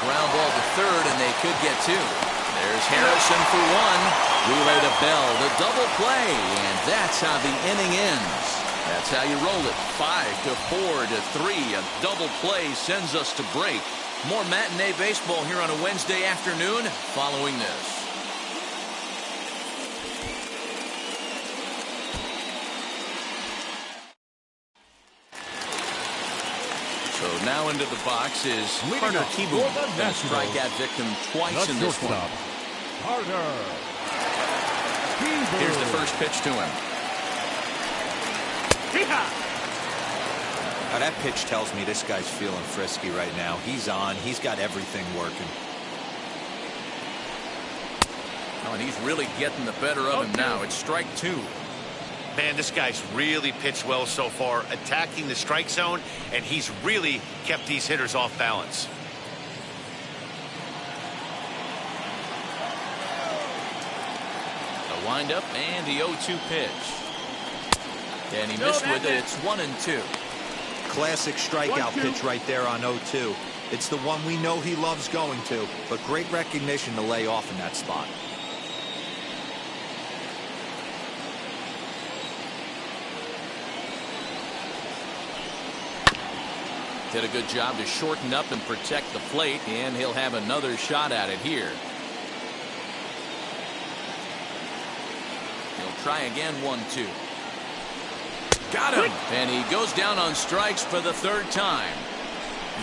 Ground ball to third, and they could get 2. There's Harrison for 1. Relay to Bell, the double play, and that's how the inning ends. That's how you roll it. 5-4-3. A double play sends us to break. More matinee baseball here on a Wednesday afternoon following this. So now into the box is Carter Kieboom. Been a strikeout victim twice in this one. Here's the first pitch to him. Now that pitch tells me this guy's feeling frisky right now. He's on. He's got everything working. Oh, and he's really getting the better of him now. It's strike 2. Man, this guy's really pitched well so far, attacking the strike zone, and he's really kept these hitters off balance. A windup and the 0-2 pitch. And he missed with it. It's 1-2. Classic strikeout pitch right there on 0-2. It's the one we know he loves going to, but great recognition to lay off in that spot. Did a good job to shorten up and protect the plate, and he'll have another shot at it here. He'll try again, 1-2. Got him, and he goes down on strikes for the third time.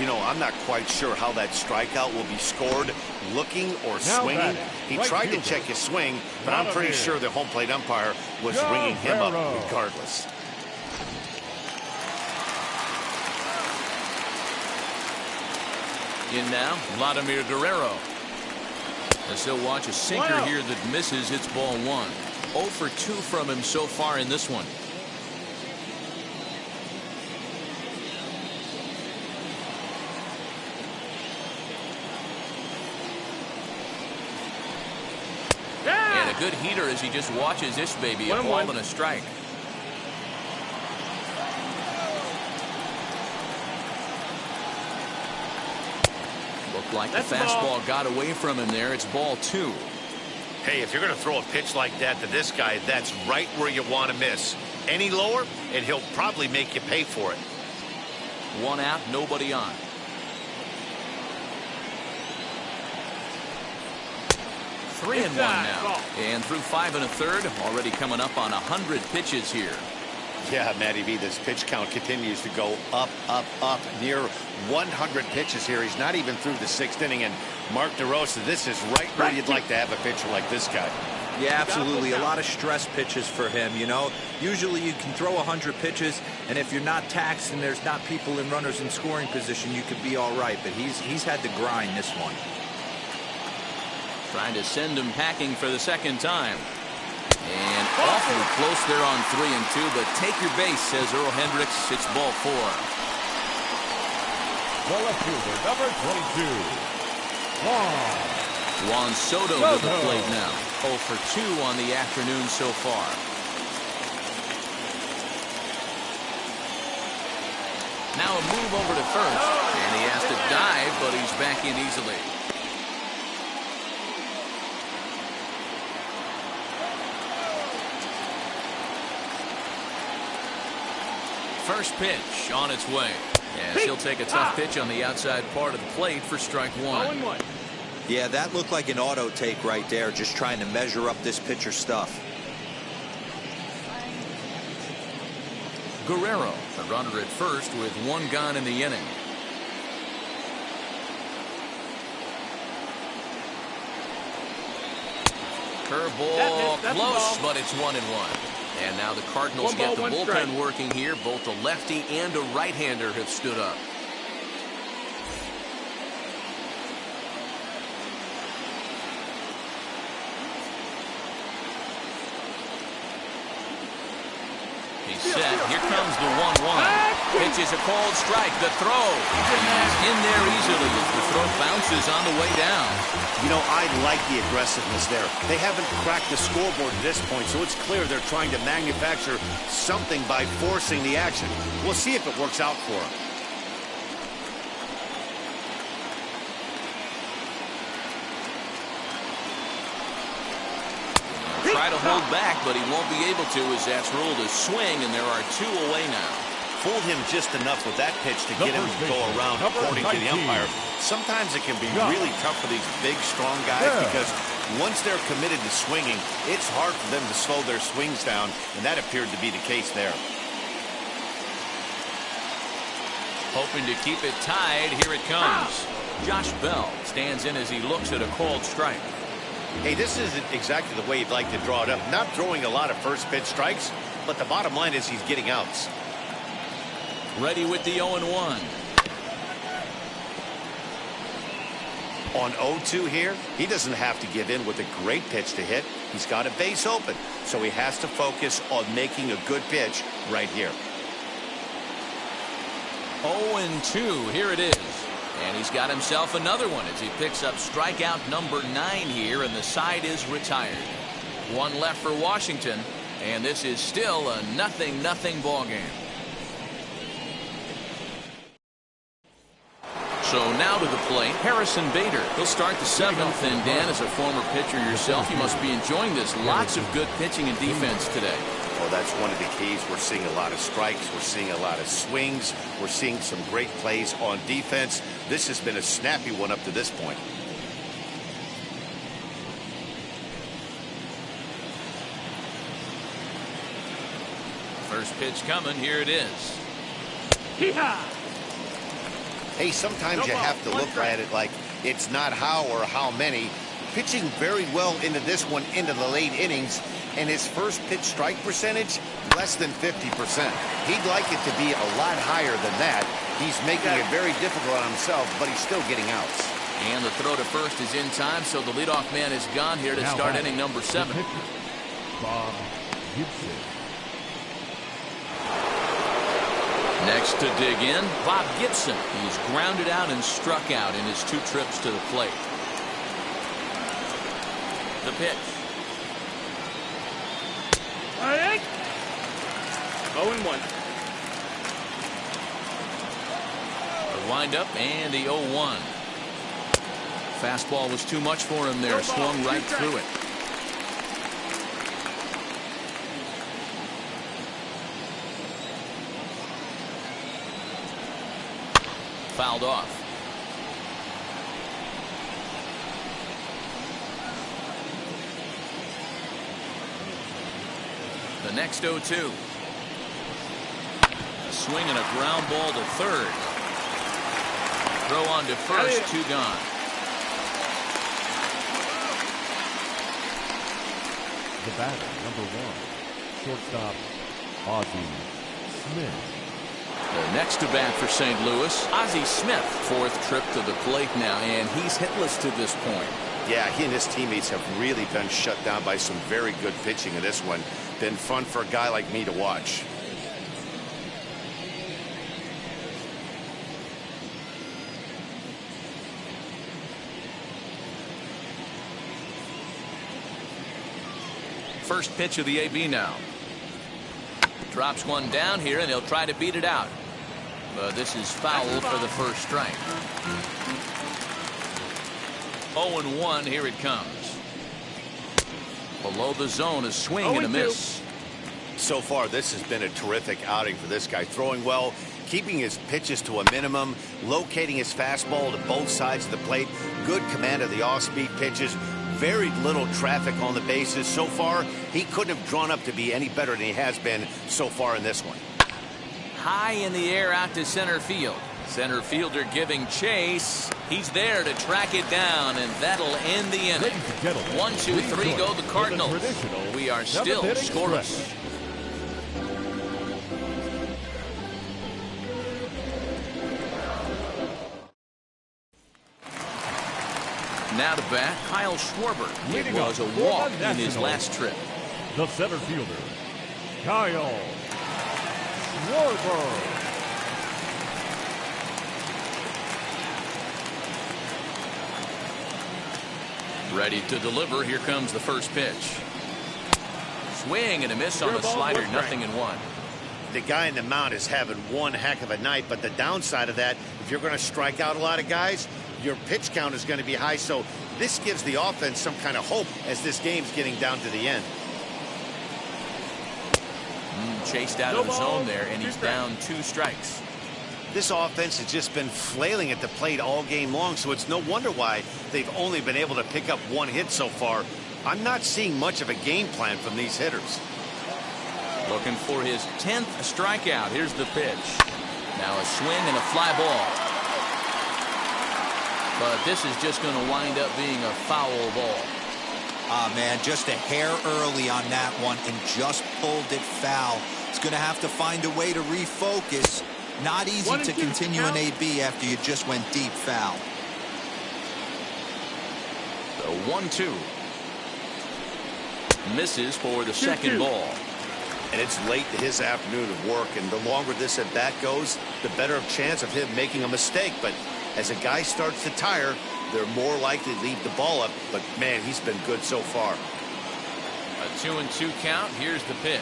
You know, I'm not quite sure how that strikeout will be scored, looking or swinging. He tried to check his swing, but I'm pretty sure the home plate umpire was ringing him up regardless. In now, Vladimir Guerrero. As he'll watch a sinker here that misses, it's ball 1. 0 for 2 from him so far in this one. And a good heater as he just watches this baby, a ball and a strike. Looked like the fastball got away from him there. It's ball 2. Hey, if you're going to throw a pitch like that to this guy, that's right where you want to miss. Any lower, and he'll probably make you pay for it. 1 out, nobody on. Three and 1 now. And through 5 1/3, already coming up on 100 pitches here. Yeah, Matty B, this pitch count continues to go up, up, up, near 100 pitches here. He's not even through the 6th inning. And Mark DeRosa, this is right where you'd like to have a pitcher like this guy. Yeah, absolutely. A lot of stress pitches for him, you know. Usually you can throw 100 pitches, and if you're not taxed and there's not people in runners in scoring position, you could be all right. But he's had to grind this one. Trying to send him packing for the 2nd time. And awfully close there on 3 and 2, but take your base, says Earl Hendricks. It's ball 4. The left fielder, number 22, Juan Soto to the plate now. 0 for 2 on the afternoon so far. Now a move over to first, and he has to dive, but he's back in easily. First pitch on its way. As he'll take a tough pitch on the outside part of the plate for strike 1. Yeah, that looked like an auto take right there, just trying to measure up this pitcher's stuff. Guerrero, the runner at first with 1 gone in the inning. Curveball close, but it's 1-1. And now the Cardinals get the bullpen working here. Both a lefty and a right-hander have stood up. He's set. Here comes the 1-1. Pitch is a called strike. The throw. He's in there easily as the throw bounces on the way down. You know, I like the aggressiveness there. They haven't cracked the scoreboard at this point, so it's clear they're trying to manufacture something by forcing the action. We'll see if it works out for them. Try to hold back, but he won't be able to as that's ruled a swing, and there are 2 away now. Fooled him just enough with that pitch to get him to go around, according to the umpire. Sometimes it can be really tough for these big, strong guys because once they're committed to swinging, it's hard for them to slow their swings down, and that appeared to be the case there. Hoping to keep it tied. Here it comes. Josh Bell stands in as he looks at a called strike. Hey, this isn't exactly the way you'd like to draw it up. Not throwing a lot of first pitch strikes, but the bottom line is he's getting outs. Ready with the 0-1. On 0-2 here, he doesn't have to give in with a great pitch to hit. He's got a base open, so he has to focus on making a good pitch right here. 0-2. Here it is. And he's got himself another one as he picks up strikeout number 9 here, and the side is retired. 1 left for Washington, and this is still a 0-0 ball game. So now to the plate, Harrison Bader. He'll start the 7th, and Dan, as a former pitcher yourself, you must be enjoying this. Lots of good pitching and defense today. Well, that's one of the keys. We're seeing a lot of strikes. We're seeing a lot of swings. We're seeing some great plays on defense. This has been a snappy one up to this point. First pitch coming. Here it is. Hey, sometimes you have to look at it like it's not how or how many. Pitching very well into this one, into the late innings, and his first pitch strike percentage, less than 50%. He'd like it to be a lot higher than that. He's making it very difficult on himself, but he's still getting outs. And the throw to first is in time, so the leadoff man is gone here to start inning number 7. Bob Gibson. Next to dig in, Bob Gibson. He's grounded out and struck out in his 2 trips to the plate. The pitch. 0-1. The windup and the 0-1. Fastball was too much for him there. Swung right through it. Fouled off. The next 0-2. A swing and a ground ball to third. Throw on to first, 2 gone. The batter, number 1, shortstop, Ozzy Smith. The next to bat for St. Louis, Ozzy Smith. 4th trip to the plate now, and he's hitless to this point. Yeah, he and his teammates have really been shut down by some very good pitching in this one. Been fun for a guy like me to watch. First pitch of the AB now. Drops one down here, and he'll try to beat it out. But this is foul for the first strike. 0-1, here it comes. Below the zone, a swing and a miss. So far, this has been a terrific outing for this guy. Throwing well, keeping his pitches to a minimum, locating his fastball to both sides of the plate, good command of the off-speed pitches, very little traffic on the bases. So far, he couldn't have drawn up to be any better than he has been so far in this one. High in the air out to center field. Center fielder giving chase. He's there to track it down, and that'll end the inning. 1, 2, 3 go the Cardinals. We are still scoreless. Now to bat, Kyle Schwarber. It was a walk in his last trip. The center fielder, Kyle Schwarber. Ready to deliver. Here comes the first pitch. Swing and a miss on the slider. 0-1. The guy in the mound is having one heck of a night, but the downside of that, if you're going to strike out a lot of guys, your pitch count is going to be high. So this gives the offense some kind of hope as this game's getting down to the end. Chased out of the zone there, and he's down 2 strikes. This offense has just been flailing at the plate all game long, so it's no wonder why they've only been able to pick up 1 hit so far. I'm not seeing much of a game plan from these hitters. Looking for his 10th strikeout. Here's the pitch. Now a swing and a fly ball. But this is just going to wind up being a foul ball. Ah, man, just a hair early on that one and just pulled it foul. He's going to have to find a way to refocus. Not easy to continue an AB after you just went deep foul. The 1-2. Misses for the second ball. And it's late in his afternoon of work, and the longer this at bat goes, the better chance of him making a mistake. But as a guy starts to tire, they're more likely to leave the ball up. But man, he's been good so far. A 2-2 count. Here's the pitch.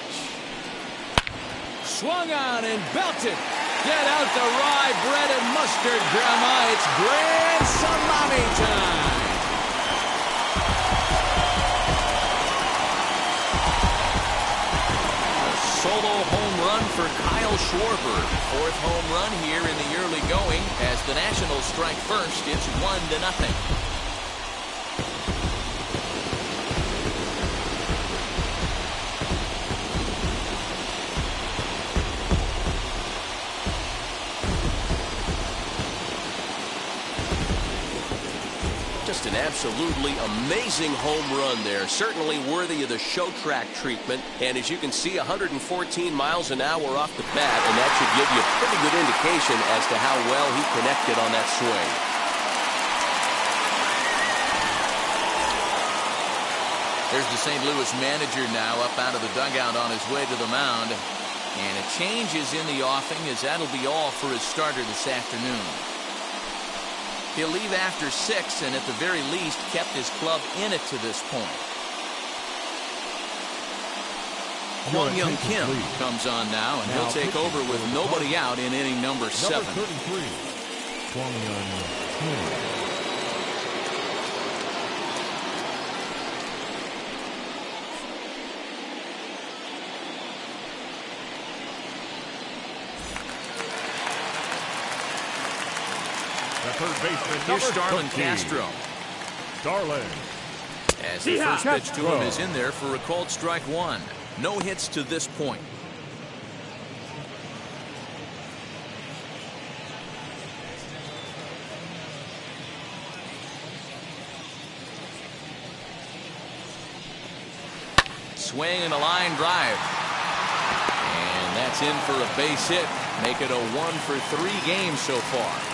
Swung on and belted. Get out the rye bread and mustard, Grandma. It's grand salami time. Schwarber. Fourth home run here in the early going. As the Nationals strike first, it's 1-0. Just an absolutely amazing home run there. Certainly worthy of the show track treatment. And as you can see, 114 miles an hour off the bat, and that should give you a pretty good indication as to how well he connected on that swing. There's the St. Louis manager now up out of the dugout on his way to the mound. And a change is in the offing, as that'll be all for his starter this afternoon. He'll leave after 6 and at the very least kept his club in it to this point. Kwang Young Kim comes on now, and he'll take over with nobody out in inning number 7. Number 33, Kwang Young Kim. Third baseman, here's Starlin Castro. Starlin. As the first pitch to him is in there for a called strike 1. No hits to this point. Swing and a line drive. And that's in for a base hit. Make it a 1-for-3 game so far.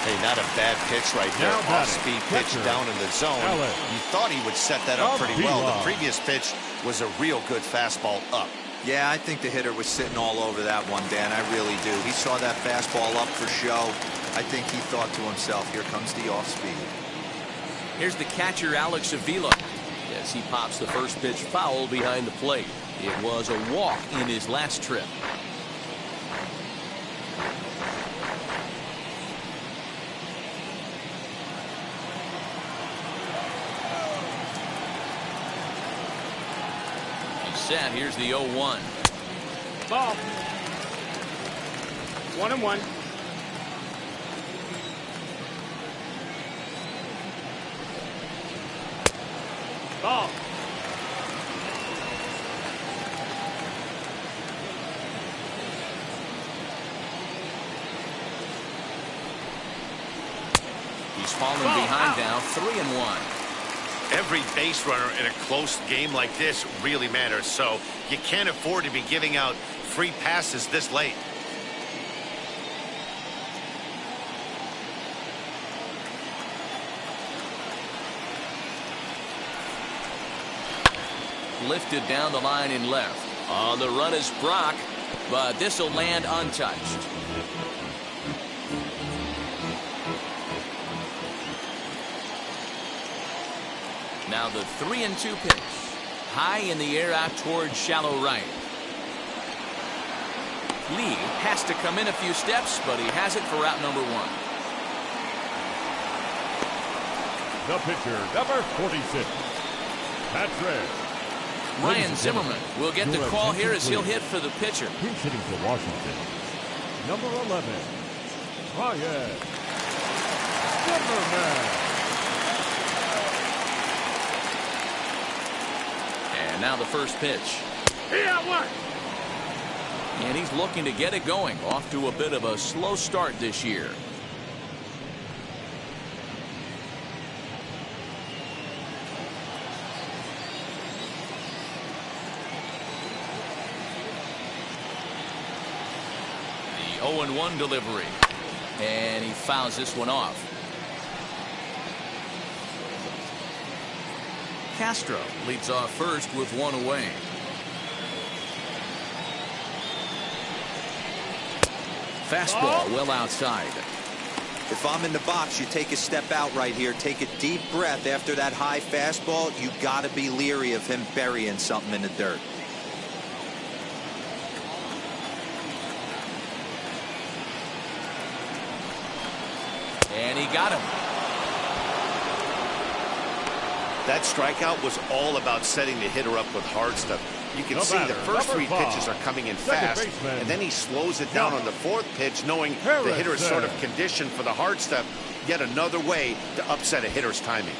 Hey, not a bad pitch right there. Off-speed pitch down in the zone. You thought he would set that up pretty well. The previous pitch was a real good fastball up. Yeah, I think the hitter was sitting all over that one, Dan. I really do. He saw that fastball up for show. I think he thought to himself, here comes the off-speed. Here's the catcher, Alex Avila. As he pops the first pitch foul behind the plate. It was a walk in his last trip. Set. Here's the 0-1. Ball. 1-1. Ball. He's fallen behind now, 3-1. Every base runner in a close game like this really matters, so you can't afford to be giving out free passes this late. Lifted down the line in left. On the run is Brock, but this will land untouched. Now the 3-2 pitch. High in the air out towards shallow right. Lee has to come in a few steps, but he has it for out number 1. The pitcher, number 46, Patrick. Ryan Zimmerman will get the call here as he'll hit for the pitcher. He's hitting for Washington. Number 11, Ryan Zimmerman. And now the first pitch. And he's looking to get it going. Off to a bit of a slow start this year. The 0-1 delivery. And he fouls this one off. Castro leads off first with 1 away. Fastball well outside. If I'm in the box, you take a step out right here. Take a deep breath after that high fastball. You got to be leery of him burying something in the dirt. And he got him. That strikeout was all about setting the hitter up with hard stuff. You can see the first 3 pitches are coming in fast, and then he slows it down on the 4th pitch, knowing the hitter is sort of conditioned for the hard stuff. Yet another way to upset a hitter's timing.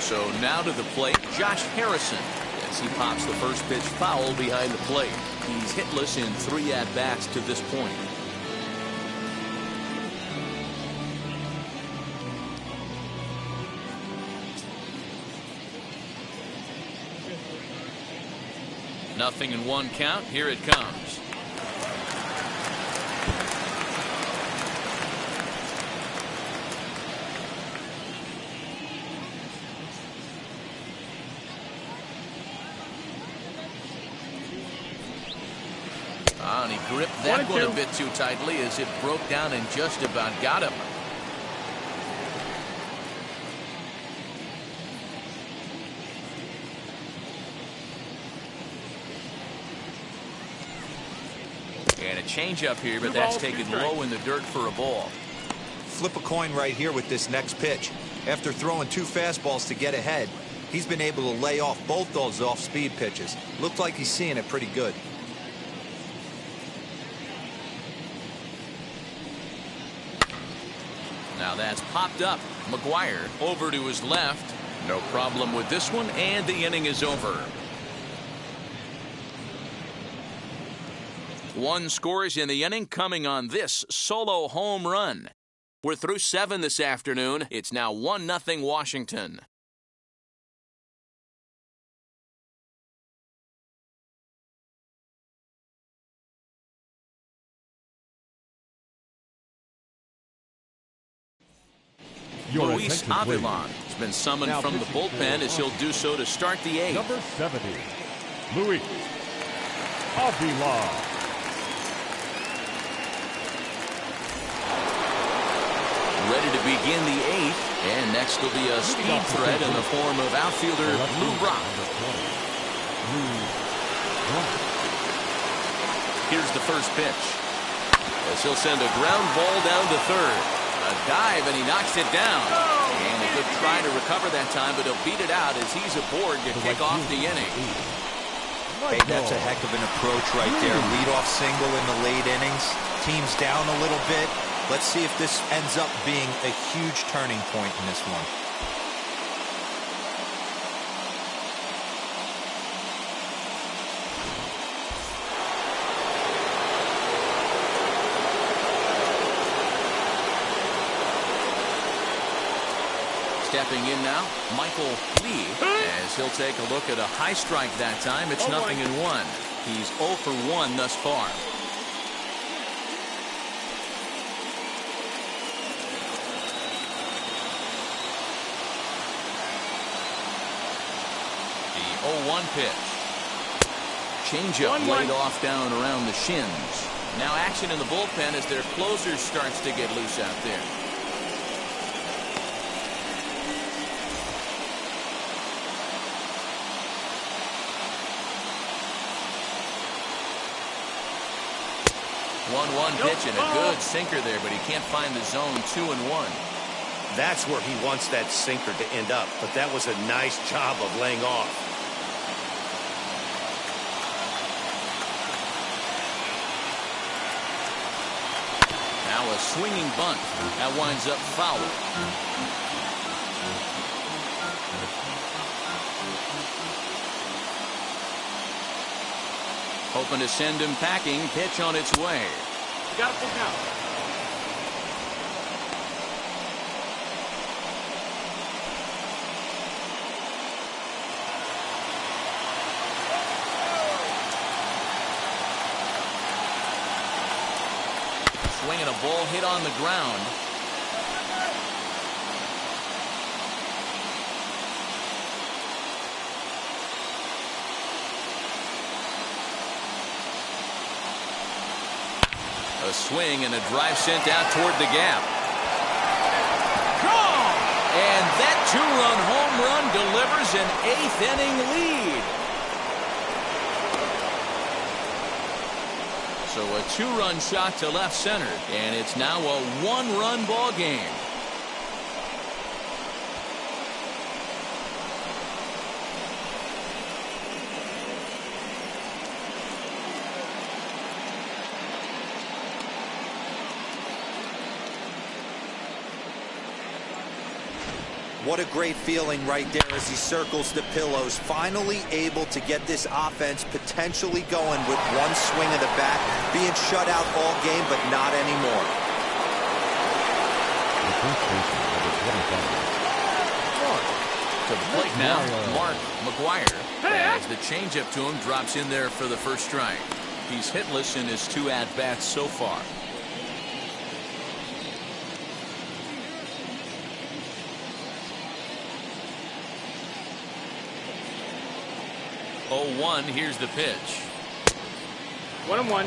So now to the plate, Josh Harrison, as he pops the first pitch foul behind the plate. He's hitless in 3 at-bats to this point. Nothing in 1 count. Here it comes. And he gripped that one a bit too tightly as it broke down and just about got him. And a changeup here, but that's taken low in the dirt for a ball. Flip a coin right here with this next pitch. After throwing 2 fastballs to get ahead, he's been able to lay off both those off-speed pitches. Looked like he's seeing it pretty good. Now that's popped up. McGuire over to his left. No problem with this one, and the inning is over. 1 scores in the inning coming on this solo home run. We're through 7 this afternoon. It's now 1-0 Washington. Luis Avila has been summoned from the bullpen as he'll do so to start the 8th. Number 70, Luis Avila. Ready to begin the 8th, and next will be a speed threat in the form of outfielder Lou Brock. Here's the first pitch, as he'll send a ground ball down to third. A dive, and he knocks it down. And a good try to recover that time, but he'll beat it out as he's aboard to kick off the inning. Hey, that's a heck of an approach right there. Leadoff single in the late innings. Team's down a little bit. Let's see if this ends up being a huge turning point in this one. Stepping in now, Michael Lee, as he'll take a look at a high strike that time. It's 0-1. He's 0 for 1 thus far. The 0-1 pitch. Changeup laid off down around the shins. Now action in the bullpen as their closer starts to get loose out there. One pitch and a good sinker there, but he can't find the zone. 2-1. That's where he wants that sinker to end up, but that was a nice job of laying off. Now a swinging bunt. That winds up foul. Hoping to send him packing. Pitch on its way. Got it now. Swinging a ball hit on the ground. A swing and a drive sent out toward the gap. And that 2-run home run delivers an 8th inning lead. So a 2-run shot to left center, and it's now a 1-run ball game. What a great feeling right there as he circles the pillows, finally able to get this offense potentially going with one swing of the bat, being shut out all game, but not anymore. To the plate now, Mark McGuire, as the changeup to him drops in there for the first strike. He's hitless in his 2 at-bats so far. Oh, 1, here's the pitch. 1-1.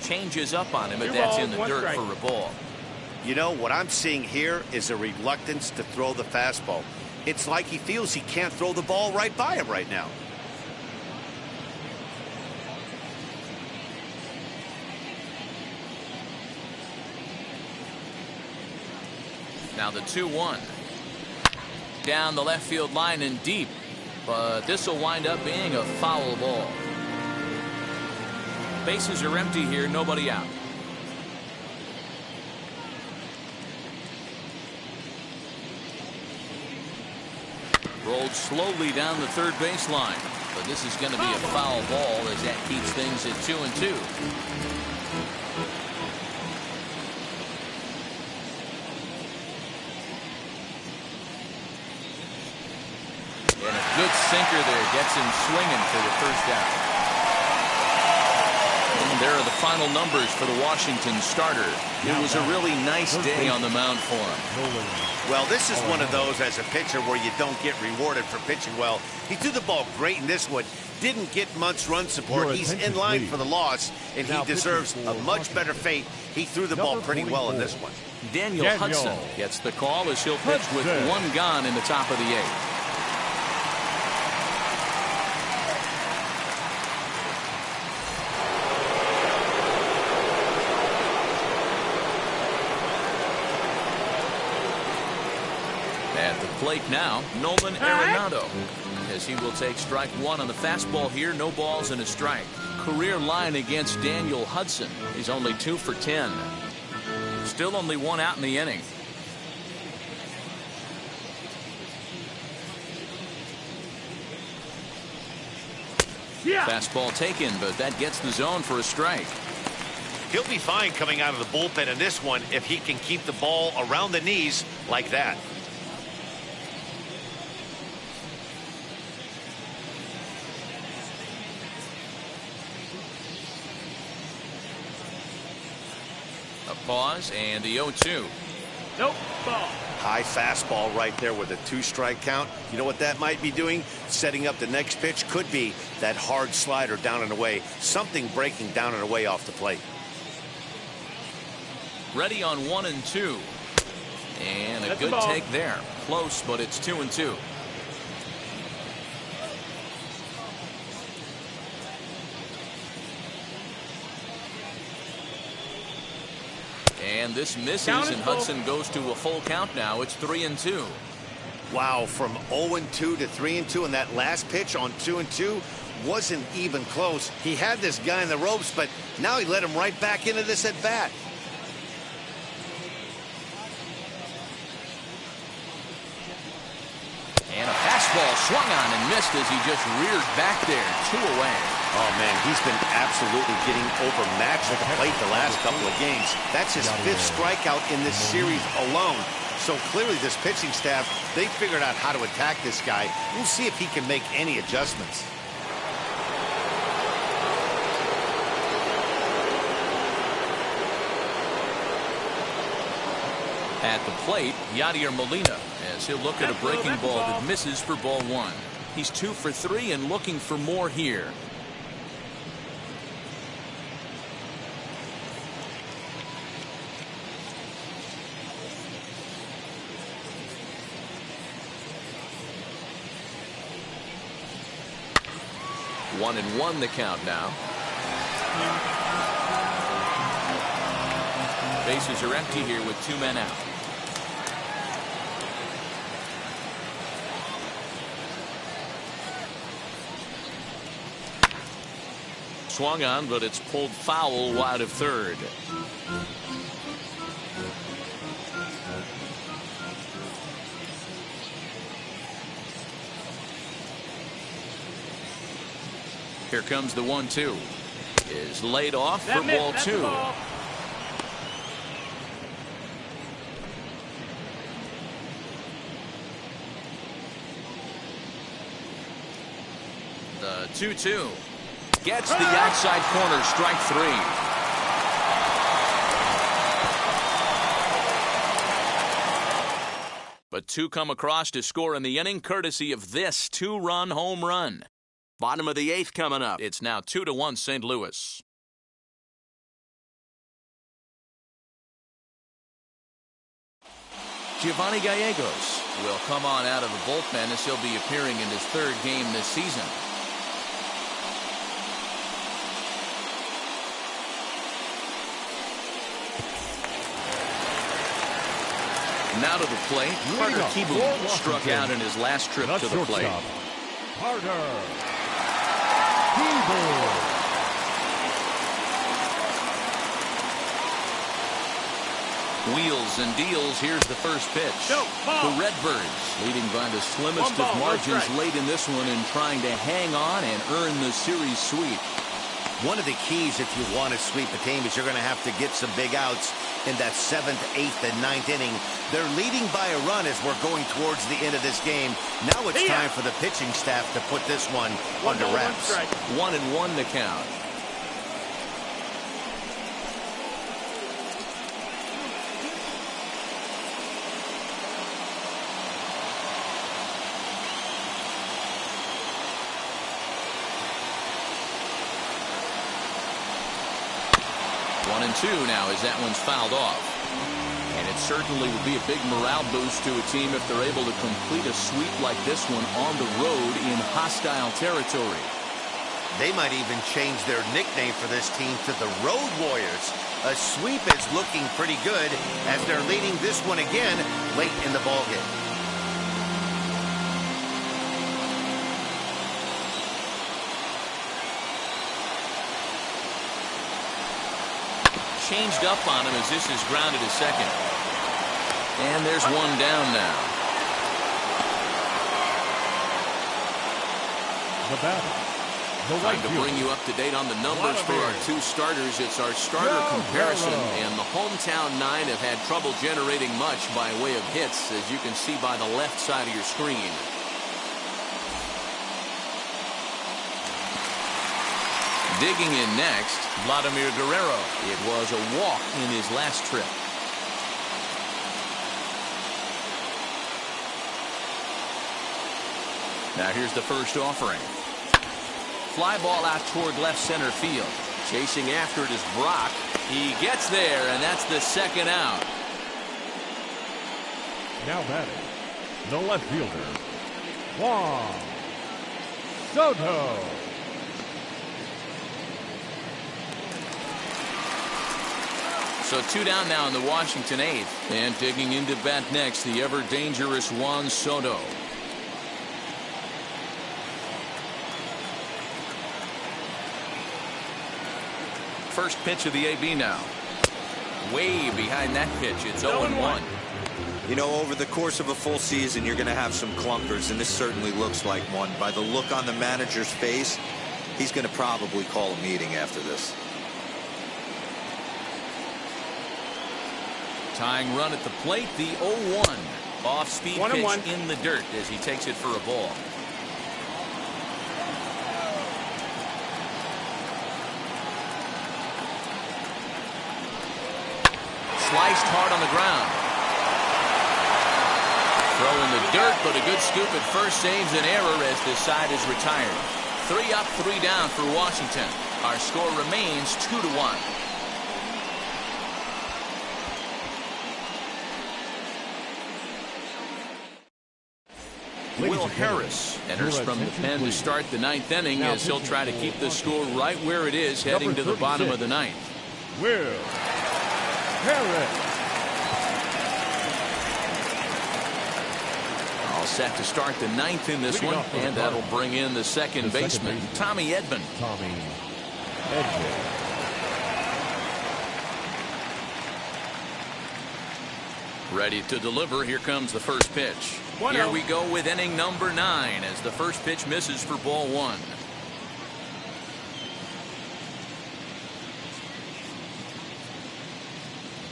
Changes up on him, but that's in the dirt for a ball. You know, what I'm seeing here is a reluctance to throw the fastball. It's like he feels he can't throw the ball right by him right now. Now the 2-1. Down the left field line and deep, but this will wind up being a foul ball. Bases are empty here, nobody out. Rolled slowly down the third baseline, but this is going to be a foul ball as that keeps things at 2-2. And a good sinker there gets him swinging for the first out. And there are the final numbers for the Washington starter. It was a really nice day on the mound for him. Well, this is one of those as a pitcher where you don't get rewarded for pitching well. He threw the ball great in this one. Didn't get much run support. He's in line for the loss, and he deserves a much better fate. He threw the ball pretty well in this one. Daniel Hudson gets the call as he'll pitch with 1 gone in the top of the 8th. At the plate now, Nolan Arenado, as he will take strike 1 on the fastball here. No balls and a strike. Career line against Daniel Hudson. He's only 2 for 10. Still only 1 out in the inning. Fastball taken, but that gets the zone for a strike. He'll be fine coming out of the bullpen in this one if he can keep the ball around the knees like that. Pause and the 0-2. Nope. Ball. High fastball right there with a 2-strike count. You know what that might be doing? Setting up the next pitch. Could be that hard slider down and away. Something breaking down and away off the plate. Ready on 1 and 2. And a good take there. Close, but it's 2-2. And this misses, and Hudson goes to a full count now. It's 3-2. Wow, from 0-2 to 3-2, and that last pitch on 2-2 wasn't even close. He had this guy in the ropes, but now he let him right back into this at bat. And a fastball swung on and missed as he just reared back there. 2 away. Oh, man, he's been absolutely getting overmatched at the plate the last couple of games. That's his 5th strikeout in this series alone. So clearly this pitching staff, they figured out how to attack this guy. We'll see if he can make any adjustments. At the plate, Yadier Molina, as he'll look at a breaking ball that misses for ball 1. He's 2 for 3 and looking for more here. One and one the count now. Bases are empty here with 2 men out. Swung on, but it's pulled foul wide of third. Here comes the 1-2. Is laid off for ball 2. The 2-2. Gets the outside corner, strike 3. But 2 come across to score in the inning, courtesy of this 2-run home run. Bottom of the 8th coming up. It's now 2-1 St. Louis. Giovanni Gallegos will come on out of the bullpen as he'll be appearing in his 3rd game this season. Now to the plate. Carter Kieboom struck out in his last trip to the plate. Carter Kieboom. Wheels and deals. Here's the first pitch. The Redbirds leading by the slimmest of margins late in this one and trying to hang on and earn the series sweep. One of the keys if you want to sweep a team is you're going to have to get some big outs in that 7th, 8th, and 9th inning. They're leading by a run as we're going towards the end of this game. Now it's time for the pitching staff to put this one under wraps. 1-1 the count. One and 2 now as that one's fouled off. And it certainly would be a big morale boost to a team if they're able to complete a sweep like this one on the road in hostile territory. They might even change their nickname for this team to the Road Warriors. A sweep is looking pretty good as they're leading this one again late in the ballgame. Changed up on him as this is grounded to second. And there's one down now. The batter, the Time to bring you up to date on the numbers for our 2 starters. It's our starter comparison, and the hometown 9 have had trouble generating much by way of hits, as you can see by the left side of your screen. Digging in next, Vladimir Guerrero. It was a walk in his last trip. Now here's the first offering. Fly ball out toward left center field. Chasing after it is Brock. He gets there, and that's the 2nd out. Now batting, the left fielder, Juan Soto. So 2 down now in the Washington 8th. And digging into bat next, the ever-dangerous Juan Soto. First pitch of the AB now. Way behind that pitch. It's 0-1. You know, over the course of a full season, you're going to have some clunkers, and this certainly looks like one. By the look on the manager's face, he's going to probably call a meeting after this. Tying run at the plate, the 0-1. Off-speed pitch in the dirt as he takes it for a ball. Sliced hard on the ground. Throw in the dirt, but a good scoop at first saves an error as this side is retired. 3 up, 3 down for Washington. Our score remains 2-1. Will Harris enters from the pen to start the 9th inning as he'll try to keep the score right where it is heading to the bottom of the 9th. Will Harris. All set to start the 9th in this one, and that'll bring in the second baseman, Tommy Edmond. Tommy Edmond. Ready to deliver. Here comes the first pitch. Here we go with inning number 9 as the first pitch misses for ball 1.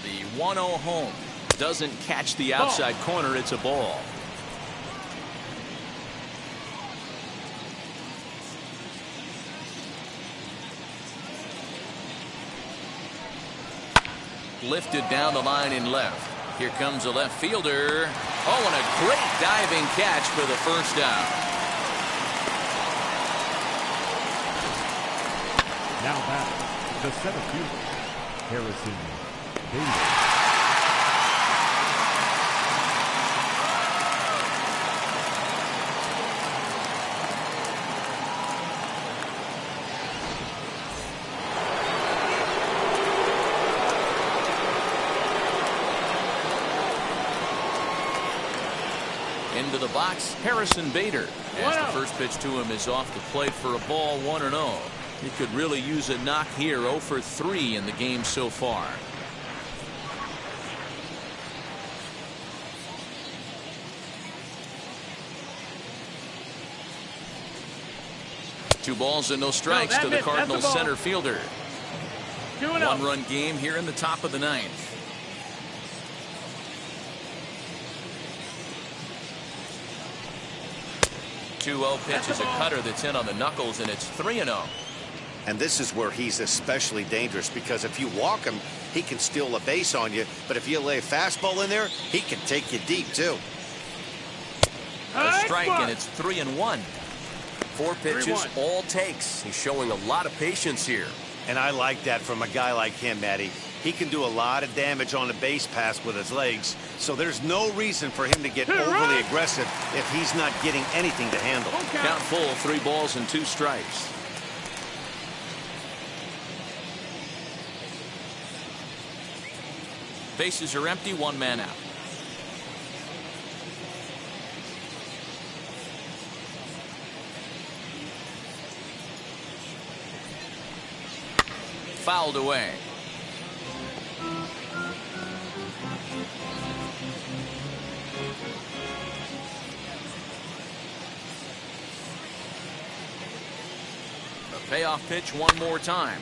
The 1-0 home doesn't catch the outside corner. It's a ball. Lifted down the line in left. Here comes a left fielder. Oh, and a great diving catch for the first out. Now back, the center fielder, Harrison Bader. Into the box, Harrison Bader. As the first pitch to him is off the plate for a ball, 1-0. He could really use a knock here. 0 for 3 in the game so far. Two balls and no strikes to the Cardinals center fielder. 1-run game here in the top of the 9th. 2-0 pitch is a cutter that's in on the knuckles, and it's 3-0. And this is where he's especially dangerous, because if you walk him, he can steal a base on you. But if you lay a fastball in there, he can take you deep, too. A strike, and it's 3-1. 4 pitches, all takes. He's showing a lot of patience here. And I like that from a guy like him, Matty. He can do a lot of damage on a base pass with his legs, so there's no reason for him to get overly aggressive if he's not getting anything to handle. Count full, 3 balls and 2 strikes. Bases are empty, 1 man out. Fouled away. A payoff pitch one more time.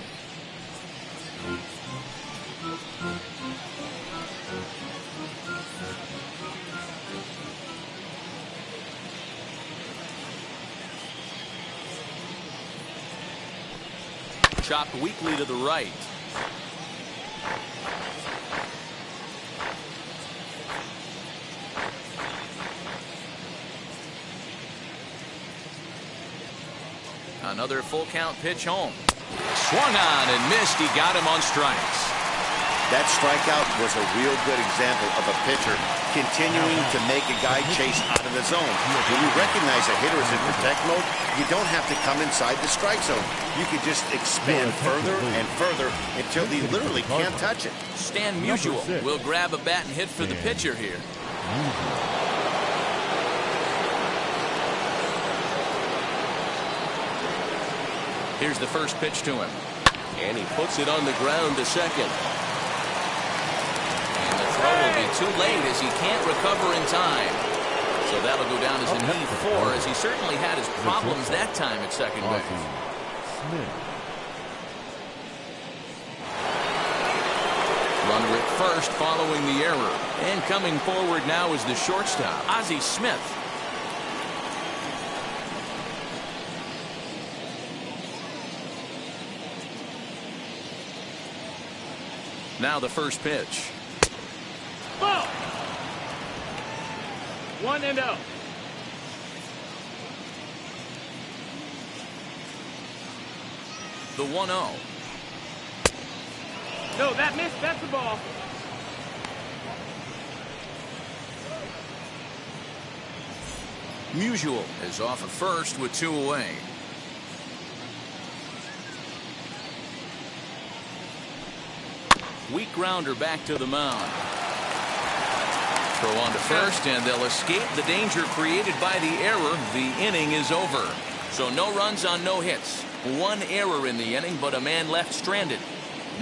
Chopped weakly to the right. Another full count pitch home. Swung on and missed. He got him on strikes. That strikeout was a real good example of a pitcher continuing to make a guy chase out of the zone. When you recognize a hitter is in protect mode, you don't have to come inside the strike zone. You can just expand further and further until he literally can't touch it. Stan Musial will grab a bat and hit for the pitcher here. Here's the first pitch to him. And he puts it on the ground to second. And the throw will be too late as he can't recover in time. So that'll go down as a need 4, as he certainly had his problems that time at second base. Runner at first following the error. And coming forward now is the shortstop, Ozzy Smith. Now the first pitch. Ball. 1-0. 1-0. The 1-0. No, that missed. That's the ball. Musial is off at first with 2 away. Weak grounder back to the mound. Throw on to first, and they'll escape the danger created by the error. The inning is over. So no runs on no hits. 1 error in the inning, but a man left stranded.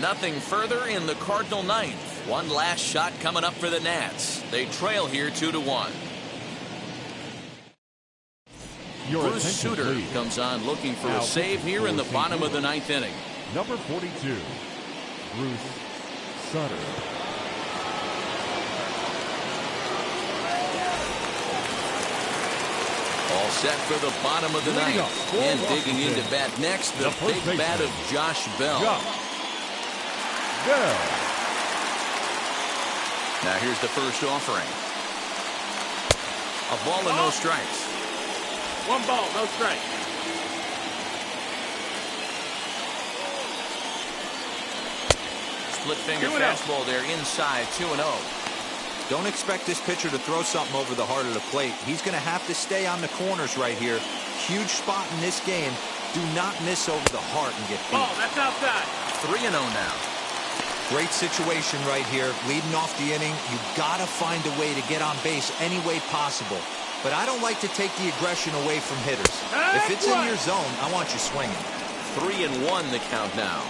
Nothing further in the Cardinal ninth. One last shot coming up for the Nats. They trail here 2-1. Bruce Sutter comes on looking for a save here in the bottom of the 9th inning. Number 42, Bruce Sutter. All set for the bottom of the 9th. And digging into bat next, the big bat of Josh Bell. Now here's the first offering. A ball and no strikes. 1 ball, no strike. Split finger fastball there inside, 2-0. Don't expect this pitcher to throw something over the heart of the plate. He's going to have to stay on the corners right here. Huge spot in this game. Do not miss over the heart and get beat. Ball, that's outside. 3-0 now. Great situation right here. Leading off the inning, you got to find a way to get on base any way possible. But I don't like to take the aggression away from hitters. If it's in your zone, I want you swinging. 3-1 the count now.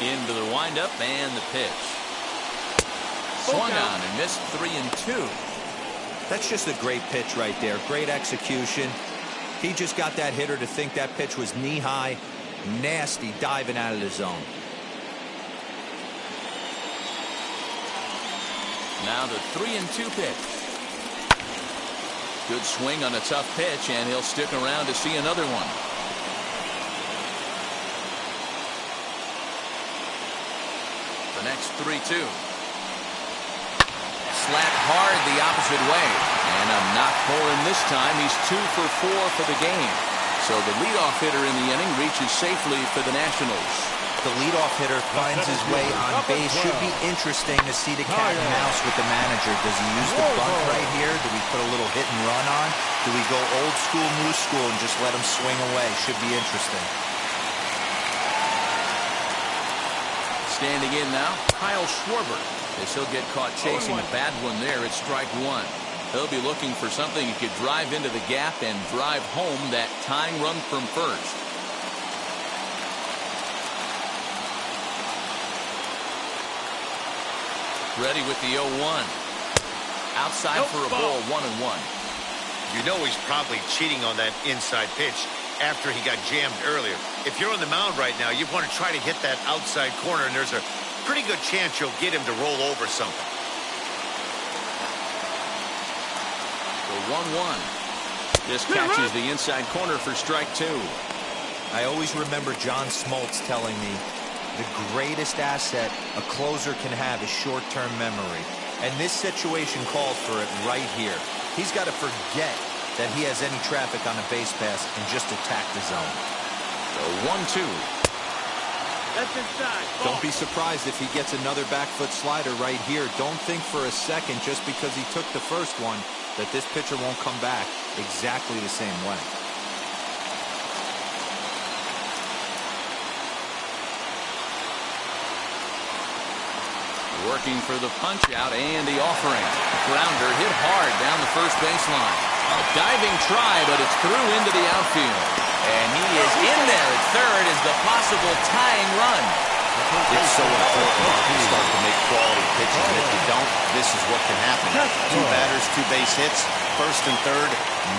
Into the windup and the pitch. Swung on and missed 3-2. That's just a great pitch right there. Great execution. He just got that hitter to think that pitch was knee-high. Nasty diving out of the zone. Now the 3-2 pitch. Good swing on a tough pitch, and he'll stick around to see another one. The next 3-2. Slapped hard the opposite way. And a knock for him this time. He's 2 for 4 for the game. So the leadoff hitter in the inning reaches safely for the Nationals. The leadoff hitter finds his way on base. Should be interesting to see the cat and mouse with the manager. Does he use the bunt right here? Do we put a little hit and run on? Do we go old school, new school, and just let him swing away? Should be interesting. Standing in now, Kyle Schwarber. As he'll get caught chasing a bad one there at strike 1. He'll be looking for something he could drive into the gap and drive home that tying run from first. Ready with the 0-1. Outside for a ball, 1-1. You know he's probably cheating on that inside pitch after he got jammed earlier. If you're on the mound right now, you want to try to hit that outside corner, and there's a pretty good chance you'll get him to roll over something. The 1-1. This catches the inside corner for strike 2. I always remember John Smoltz telling me the greatest asset a closer can have is short-term memory. And this situation called for it right here. He's got to forget that he has any traffic on a base pass and just attack the zone. The 1-2. That's inside. Ball. Don't be surprised if he gets another back foot slider right here. Don't think for a second just because he took the first one that this pitcher won't come back exactly the same way. Working for the punch out and the offering. Grounder hit hard down the first baseline. A diving try, but it's through into the outfield. And he is in there at third as the possible tying run. It's so important to start to make quality pitches, and if you don't, this is what can happen. 2 batters, 2 base hits, first and third,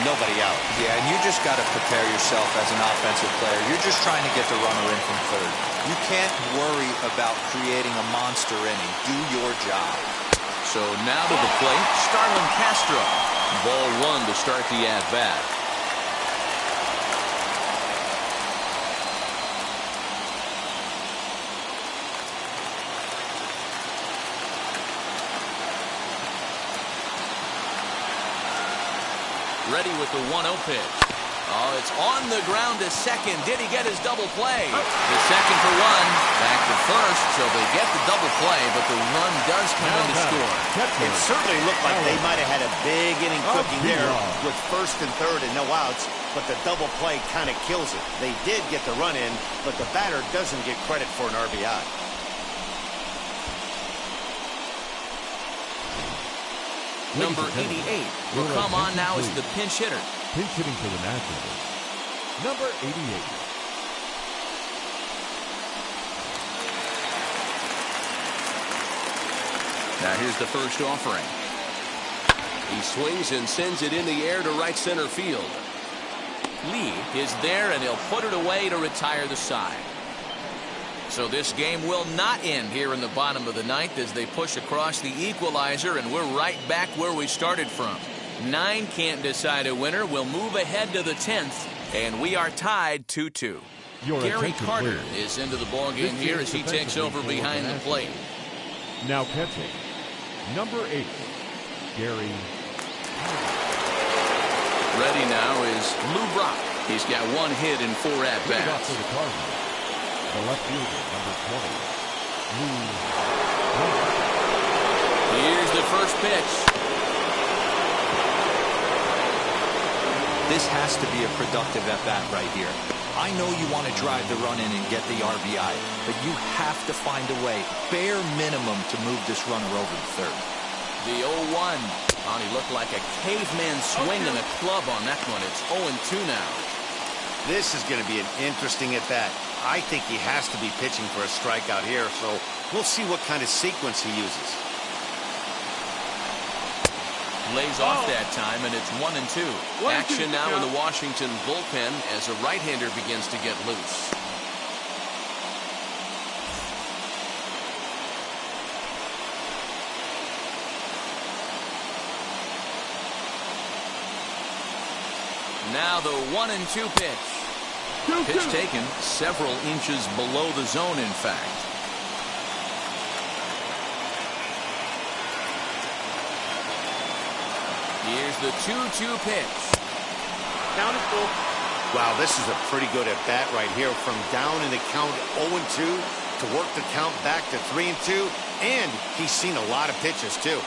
nobody out. Yeah, and you just got to prepare yourself as an offensive player. You're just trying to get the runner in from third. You can't worry about creating a monster inning. Do your job. So now to the plate, Starlin Castro. Ball 1 to start the at-bat. Ready with the 1-0 pitch. Oh, it's on the ground to second. Did he get his double play? The second for one. Back to first, so they get the double play, but the run does come in to score. It certainly looked like they might have had a big inning cooking there with first and third and no outs, but the double play kind of kills it. They did get the run in, but the batter doesn't get credit for an RBI. Number 88 will come on now as the pinch hitter. Pinch hitting for the Nationals, number 88. Now here's the first offering. He swings and sends it in the air to right center field. Lee is there, and he'll put it away to retire the side. So this game will not end here in the bottom of the ninth as they push across the equalizer, and we're right back where we started from. 9 can't decide a winner. We'll move ahead to the 10th, and we are tied 2-2. Gary Carter is into the ballgame here as he takes over behind the plate. Now catching, number 8, Gary. Ready now is Lou Brock. He's got 1 hit in 4 at-bats. For the Cardinals, the left fielder, number 20, Lou Brock. Here's the first pitch. This has to be a productive at-bat right here. I know you want to drive the run in and get the RBI, but you have to find a way, bare minimum, to move this runner over to third. The 0-1. Oh, he looked like a caveman swinging a club on that one. It's 0-2 now. This is going to be an interesting at-bat. I think he has to be pitching for a strikeout here, so we'll see what kind of sequence he uses. Lays off that time, and it's 1-2. Action now in the Washington bullpen as a right-hander begins to get loose. Now the 1-2 pitch. Pitch taken several inches below the zone, in fact. Here's the 2-2 pitch. Count is full. Wow, this is a pretty good at-bat right here. From down in the count 0-2 to work the count back to 3-2. And he's seen a lot of pitches, too.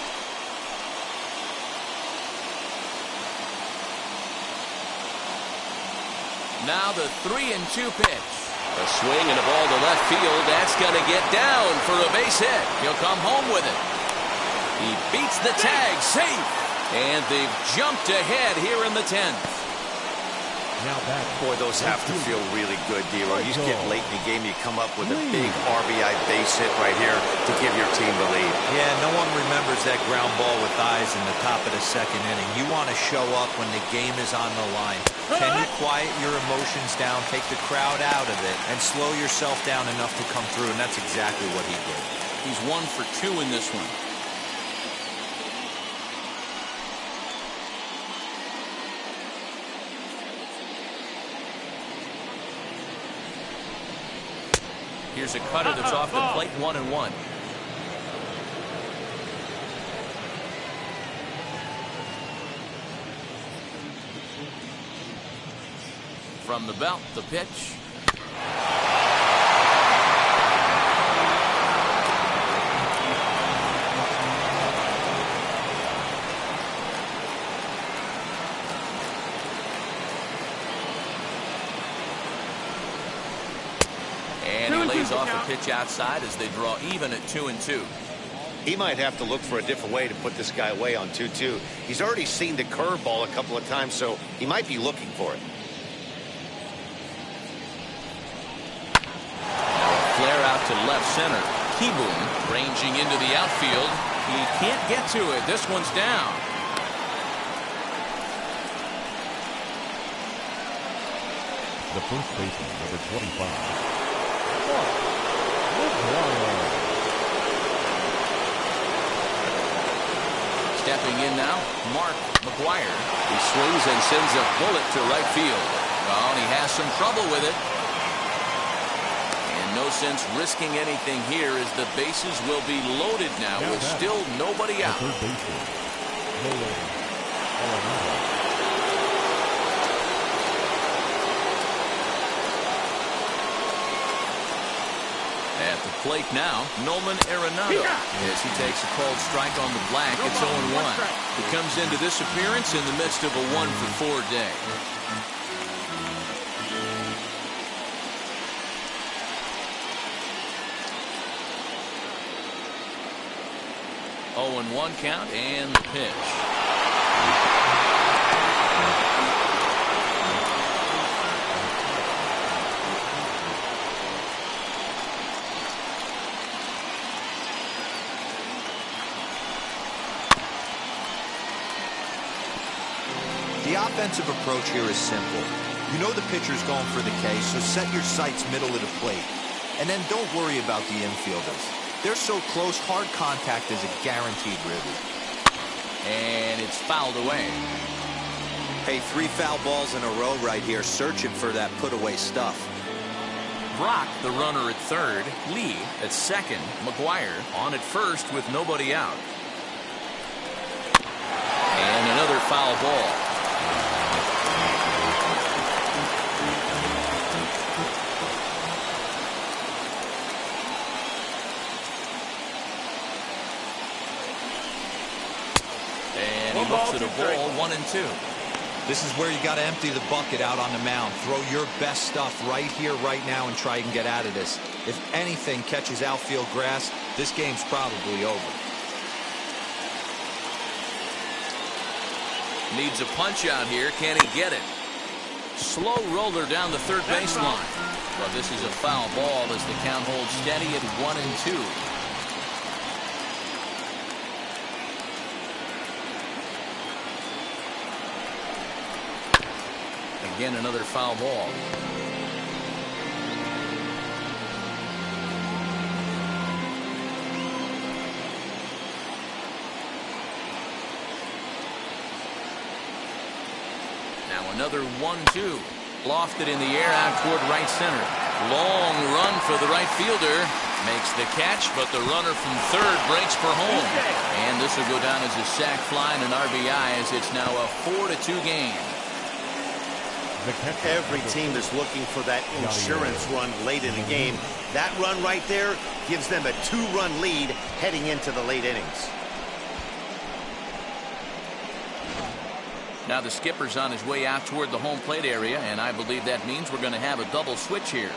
Now the 3-2 pitch. A swing and a ball to left field. That's going to get down for a base hit. He'll come home with it. He beats the tag. Safe. And they've jumped ahead here in the 10th. Now back. Boy, those have to feel really good, D-Roy. You get late in the game, you come up with a big RBI base hit right here to give your team the lead. Yeah, no one remembers that ground ball with eyes in the top of the second inning. You want to show up when the game is on the line. Can you quiet your emotions down, take the crowd out of it, and slow yourself down enough to come through? And that's exactly what he did. He's 1 for 2 in this one. Here's a cutter that's off the plate, 1-1. From the belt, the pitch. And he lays off a pitch outside as they draw even at 2-2. He might have to look for a different way to put this guy away on 2-2. He's already seen the curveball a couple of times, so he might be looking for it. Flare out to left center. Keyboom ranging into the outfield. He can't get to it. This one's down. The first baseman, number 25. Stepping in now, Mark McGuire. He swings and sends a bullet to right field. Oh, and he has some trouble with it. And no sense risking anything here as the bases will be loaded now with still nobody out. At the plate now, Nolan Arenado, as he takes a called strike on the black. It's 0-1. He comes into this appearance in the midst of a 1-for-4 day. Oh, and 1 count, and the pitch. The offensive approach here is simple. You know the pitcher's going for the K, so set your sights middle of the plate. And then don't worry about the infielders. They're so close, hard contact is a guaranteed ribby. And it's fouled away. Hey, 3 foul balls in a row right here, searching for that put-away stuff. Brock, the runner at third. Lee at second. McGuire on at first with nobody out. And another foul ball. And he looks at a ball, 1-2. This is where you got to empty the bucket out on the mound. Throw your best stuff right here, right now, and try and get out of this. If anything catches outfield grass, this game's probably over. Needs a punch out here. Can he get it? Slow roller down the third baseline. But this is a foul ball as the count holds steady at 1-2. Again, another foul ball. Now another 1-2. Lofted in the air out toward right center. Long run for the right fielder. Makes the catch, but the runner from third breaks for home. And this will go down as a sac fly and an RBI as it's now a 4-2 game. Every team is looking for that insurance run late in the game. That run right there gives them a 2-run lead heading into the late innings. Now the skipper's on his way out toward the home plate area, and I believe that means we're going to have a double switch here.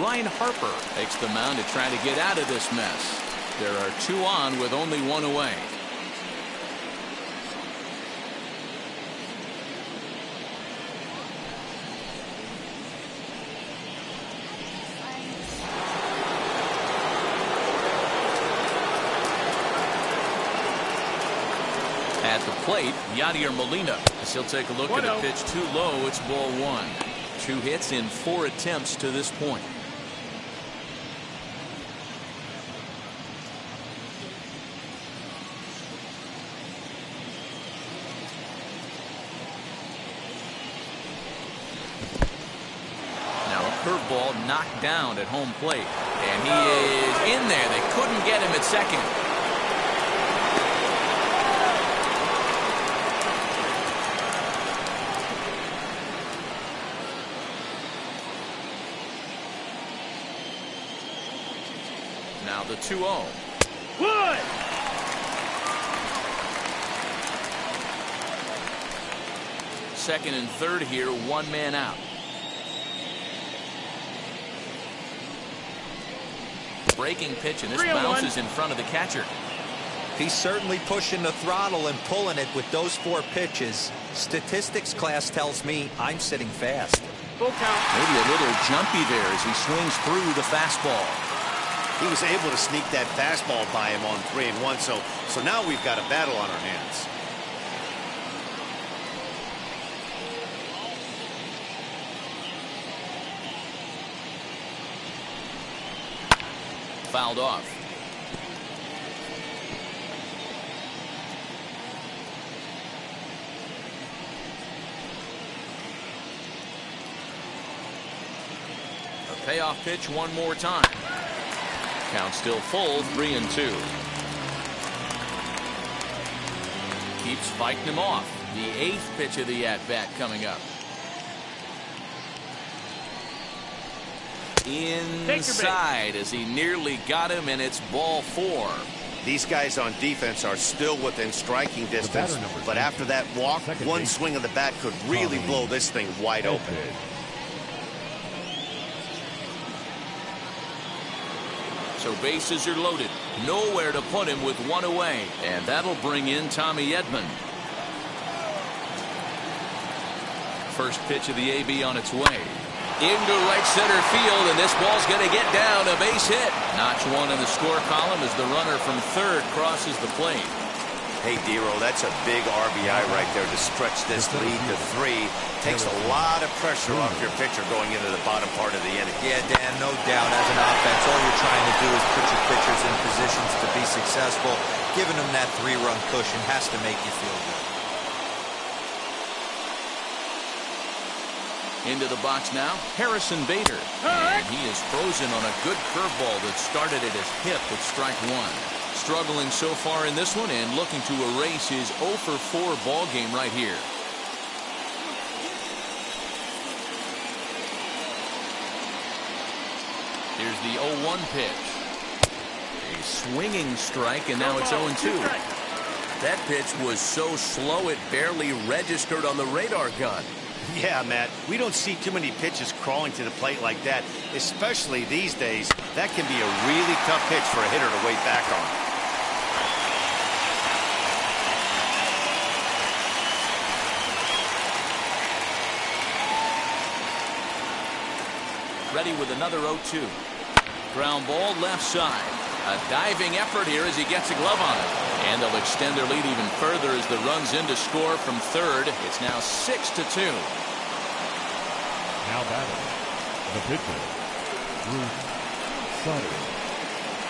Ryan Harper takes the mound to try to get out of this mess. There are 2 on with only 1 away. At the plate, Yadier Molina. As he'll take a look at a pitch too low. It's ball 1. 2 hits in 4 attempts to this point. Now a curveball knocked down at home plate. And he is in there. They couldn't get him at second. Now the 2-0. Wood! Second and third here, 1 man out. Breaking pitch, and this bounces in front of the catcher. He's certainly pushing the throttle and pulling it with those 4 pitches. Statistics class tells me I'm sitting fast. Full count. Maybe a little jumpy there as he swings through the fastball. He was able to sneak that fastball by him on 3-1, so now we've got a battle on our hands. Fouled off. A payoff pitch 1 more time. Count still full, 3-2. Keeps fighting him off. The 8th pitch of the at-bat coming up. inside as he nearly got him, and it's ball 4. These guys on defense are still within striking distance, but after that walk, one swing of the bat could really blow this thing wide open. So bases are loaded. Nowhere to put him with one away. And that'll bring in Tommy Edmond. First pitch of the AB on its way. Into right center field, and this ball's going to get down. A base hit. Notch one in the score column as the runner from third crosses the plate. Hey, Dero, that's a big RBI right there to stretch this lead to 3. Takes a lot of pressure off your pitcher going into the bottom part of the inning. Yeah, Dan, no doubt. As an offense, all you're trying to do is put your pitchers in positions to be successful. Giving them that 3-run cushion has to make you feel good. Into the box now, Harrison Bader. And he is frozen on a good curveball that started at his hip with strike 1. Struggling so far in this one and looking to erase his 0 for 4 ball game right here. Here's the 0-1 pitch. A swinging strike, and now it's 0-2. That pitch was so slow it barely registered on the radar gun. Yeah, Matt, we don't see too many pitches crawling to the plate like that, especially these days. That can be a really tough pitch for a hitter to wait back on. Ready with another 0-2. Ground ball left side. A diving effort here as he gets a glove on it. And they'll extend their lead even further as the runs in to score from third. It's now 6-2. Now batting, the pitcher,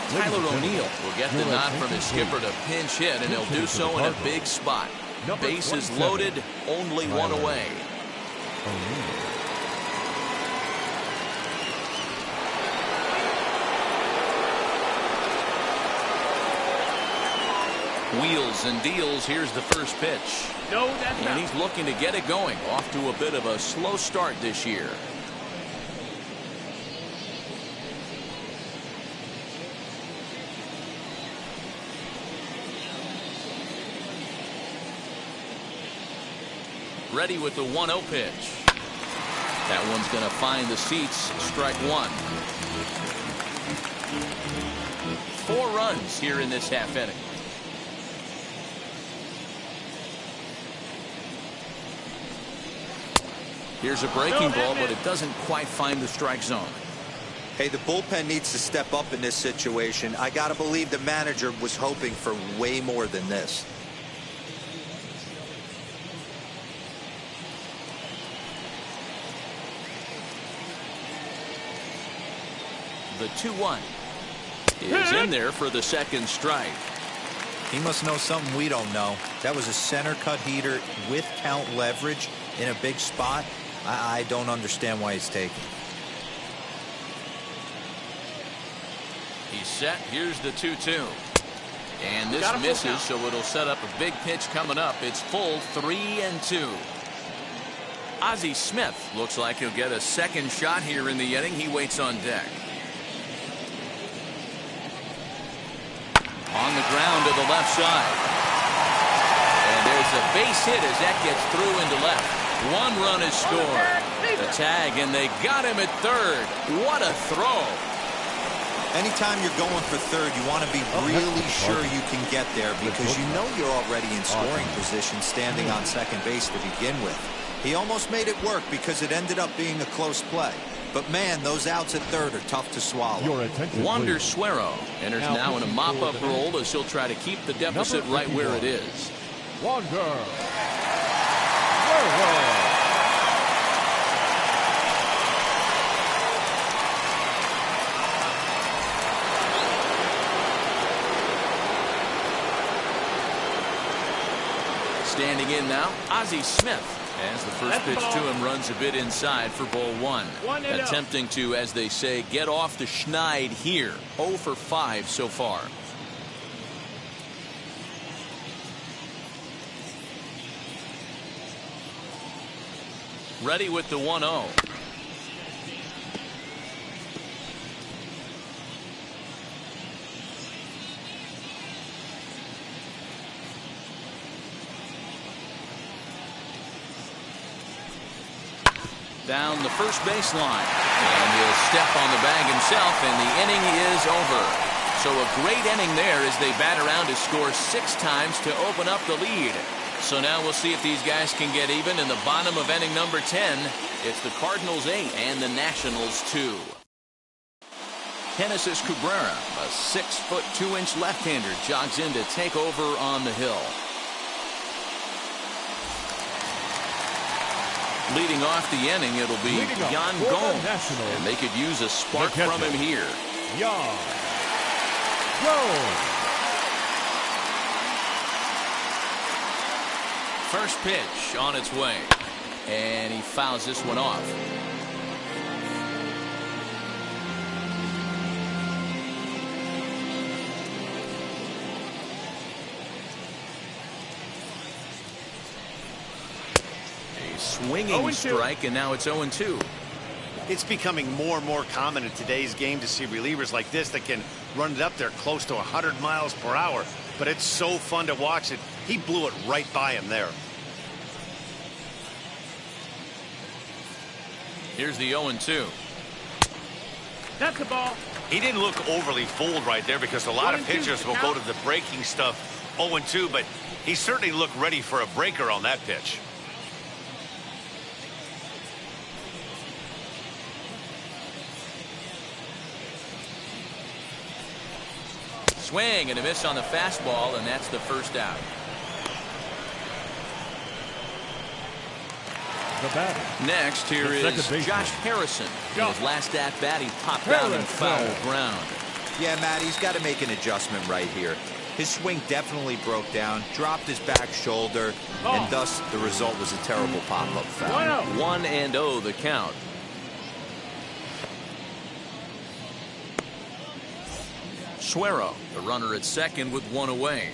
Tyler O'Neill will get the nod from his skipper to pinch hit, and he'll do so in a big spot. Bases loaded, only one away. Wheels and deals. Here's the first pitch. No, that's and he's looking to get it going. Off to a bit of a slow start this year. Ready with the 1-0 pitch. That one's going to find the seats. Strike 1. 4 runs here in this half inning. Here's a breaking ball, but it doesn't quite find the strike zone. Hey, the bullpen needs to step up in this situation. I got to believe the manager was hoping for way more than this. The 2-1 is in there for the second strike. He must know something we don't know. That was a center cut heater with count leverage in a big spot. I don't understand why he's taking. He's set. Here's the 2-2. And this misses, so it'll set up a big pitch coming up. It's full 3-2. Ozzy Smith looks like he'll get a second shot here in the inning. He waits on deck. On the ground to the left side. And there's a base hit as that gets through into left. 1 run is scored. The tag, and they got him at third. What a throw. Anytime you're going for third, you want to be really sure you can get there because you know you're already in scoring position standing on second base to begin with. He almost made it work because it ended up being a close play. But man, those outs at third are tough to swallow. Wander Suero enters now in a mop-up role as he'll try to keep the deficit right where it is. Wander Suero. Standing in now, Ozzy Smith. As the first pitch to him runs a bit inside for ball 1. Attempting to, as they say, get off the schneid here. 0 for 5 so far. Ready with the 1-0. down the first baseline. And he'll step on the bag himself, and the inning is over. So a great inning there as they bat around to score 6 times to open up the lead. So now we'll see if these guys can get even in the bottom of inning number 10. It's the Cardinals 8 and the Nationals 2. Genesis Cabrera, a 6-foot 2-inch left-hander, jogs in to take over on the hill. Leading off the inning, it'll be Yan Gomes, and they could use a spark from him here. Yan Gomes. First pitch on its way, and he fouls this one off. Swinging strike, and now it's 0-2. It's becoming more and more common in today's game to see relievers like this that can run it up there close to 100 miles per hour. But it's so fun to watch it. He blew it right by him there. Here's the 0-2. That's the ball. He didn't look overly fooled right there because a lot of pitchers will go to the breaking stuff 0-2, but he certainly looked ready for a breaker on that pitch. Swing and a miss on the fastball, and that's the first out. The batter. Next, here is Josh Harrison. In his last at-bat, he popped out in foul ground. Yeah, Matt, he's got to make an adjustment right here. His swing definitely broke down, dropped his back shoulder, and thus the result was a terrible pop-up foul. 1-0 the count. Suero, the runner at second with 1 away.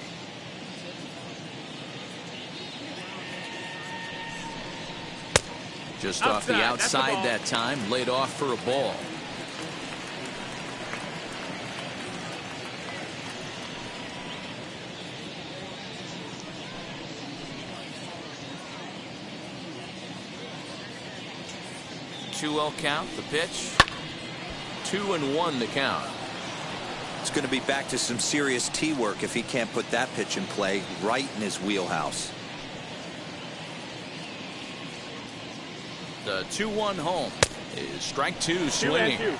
Just off the outside that time, laid off for a ball. Two-0 count, the pitch. 2-1 the count. It's going to be back to some serious tee work if he can't put that pitch in play right in his wheelhouse. The 2-1 home is strike 2 swinging.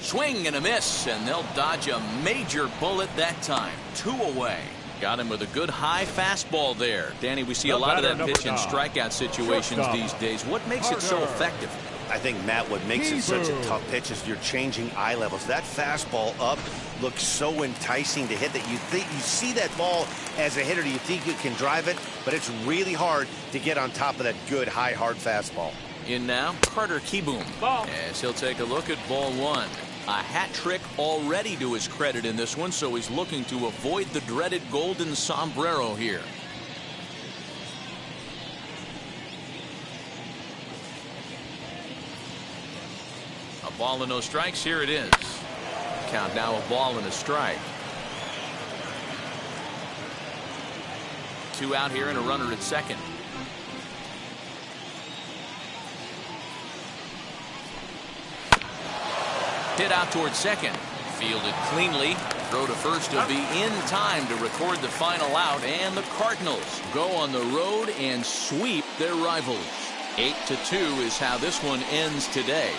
Swing and a miss, and they'll dodge a major bullet that time. 2 away. Got him with a good high fastball there. Danny, we see a lot of that pitch in strikeout situations these days. What makes it so effective? I think, Matt, what makes it such a tough pitch is you're changing eye levels. That fastball up looks so enticing to hit that you see that ball as a hitter. You think you can drive it, but it's really hard to get on top of that good, high, hard fastball. In now, Carter Kieboom, as he'll take a look at ball 1. A hat trick already to his credit in this one, so he's looking to avoid the dreaded golden sombrero here. A ball and no strikes. Here it is. Count now a ball and a strike. 2 out here and a runner at second. Hit out towards second. Fielded cleanly. Throw to first will be in time to record the final out, and the Cardinals go on the road and sweep their rivals. 8-2 is how this one ends today.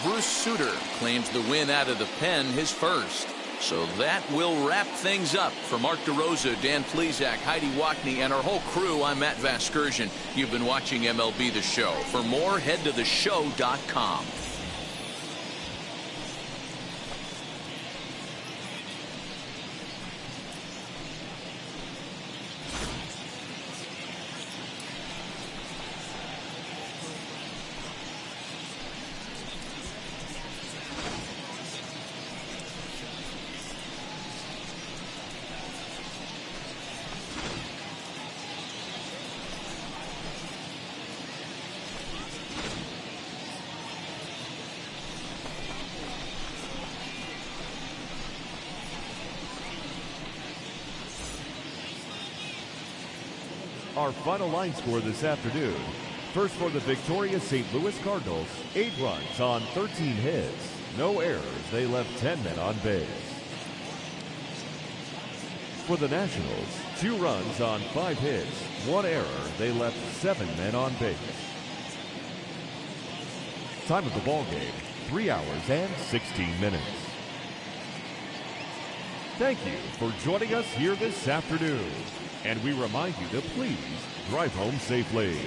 Bruce Sutter claims the win out of the pen, his first. So that will wrap things up. For Mark DeRosa, Dan Plesac, Heidi Wackney, and our whole crew, I'm Matt Vasgersian. You've been watching MLB The Show. For more, head to theshow.com. Our final line score this afternoon. First for the victorious St. Louis Cardinals, 8 runs on 13 hits. No errors, they left 10 men on base. For the Nationals, 2 runs on 5 hits, 1 error, they left 7 men on base. Time of the ball game, 3 hours and 16 minutes. Thank you for joining us here this afternoon. And we remind you to please drive home safely.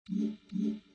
you.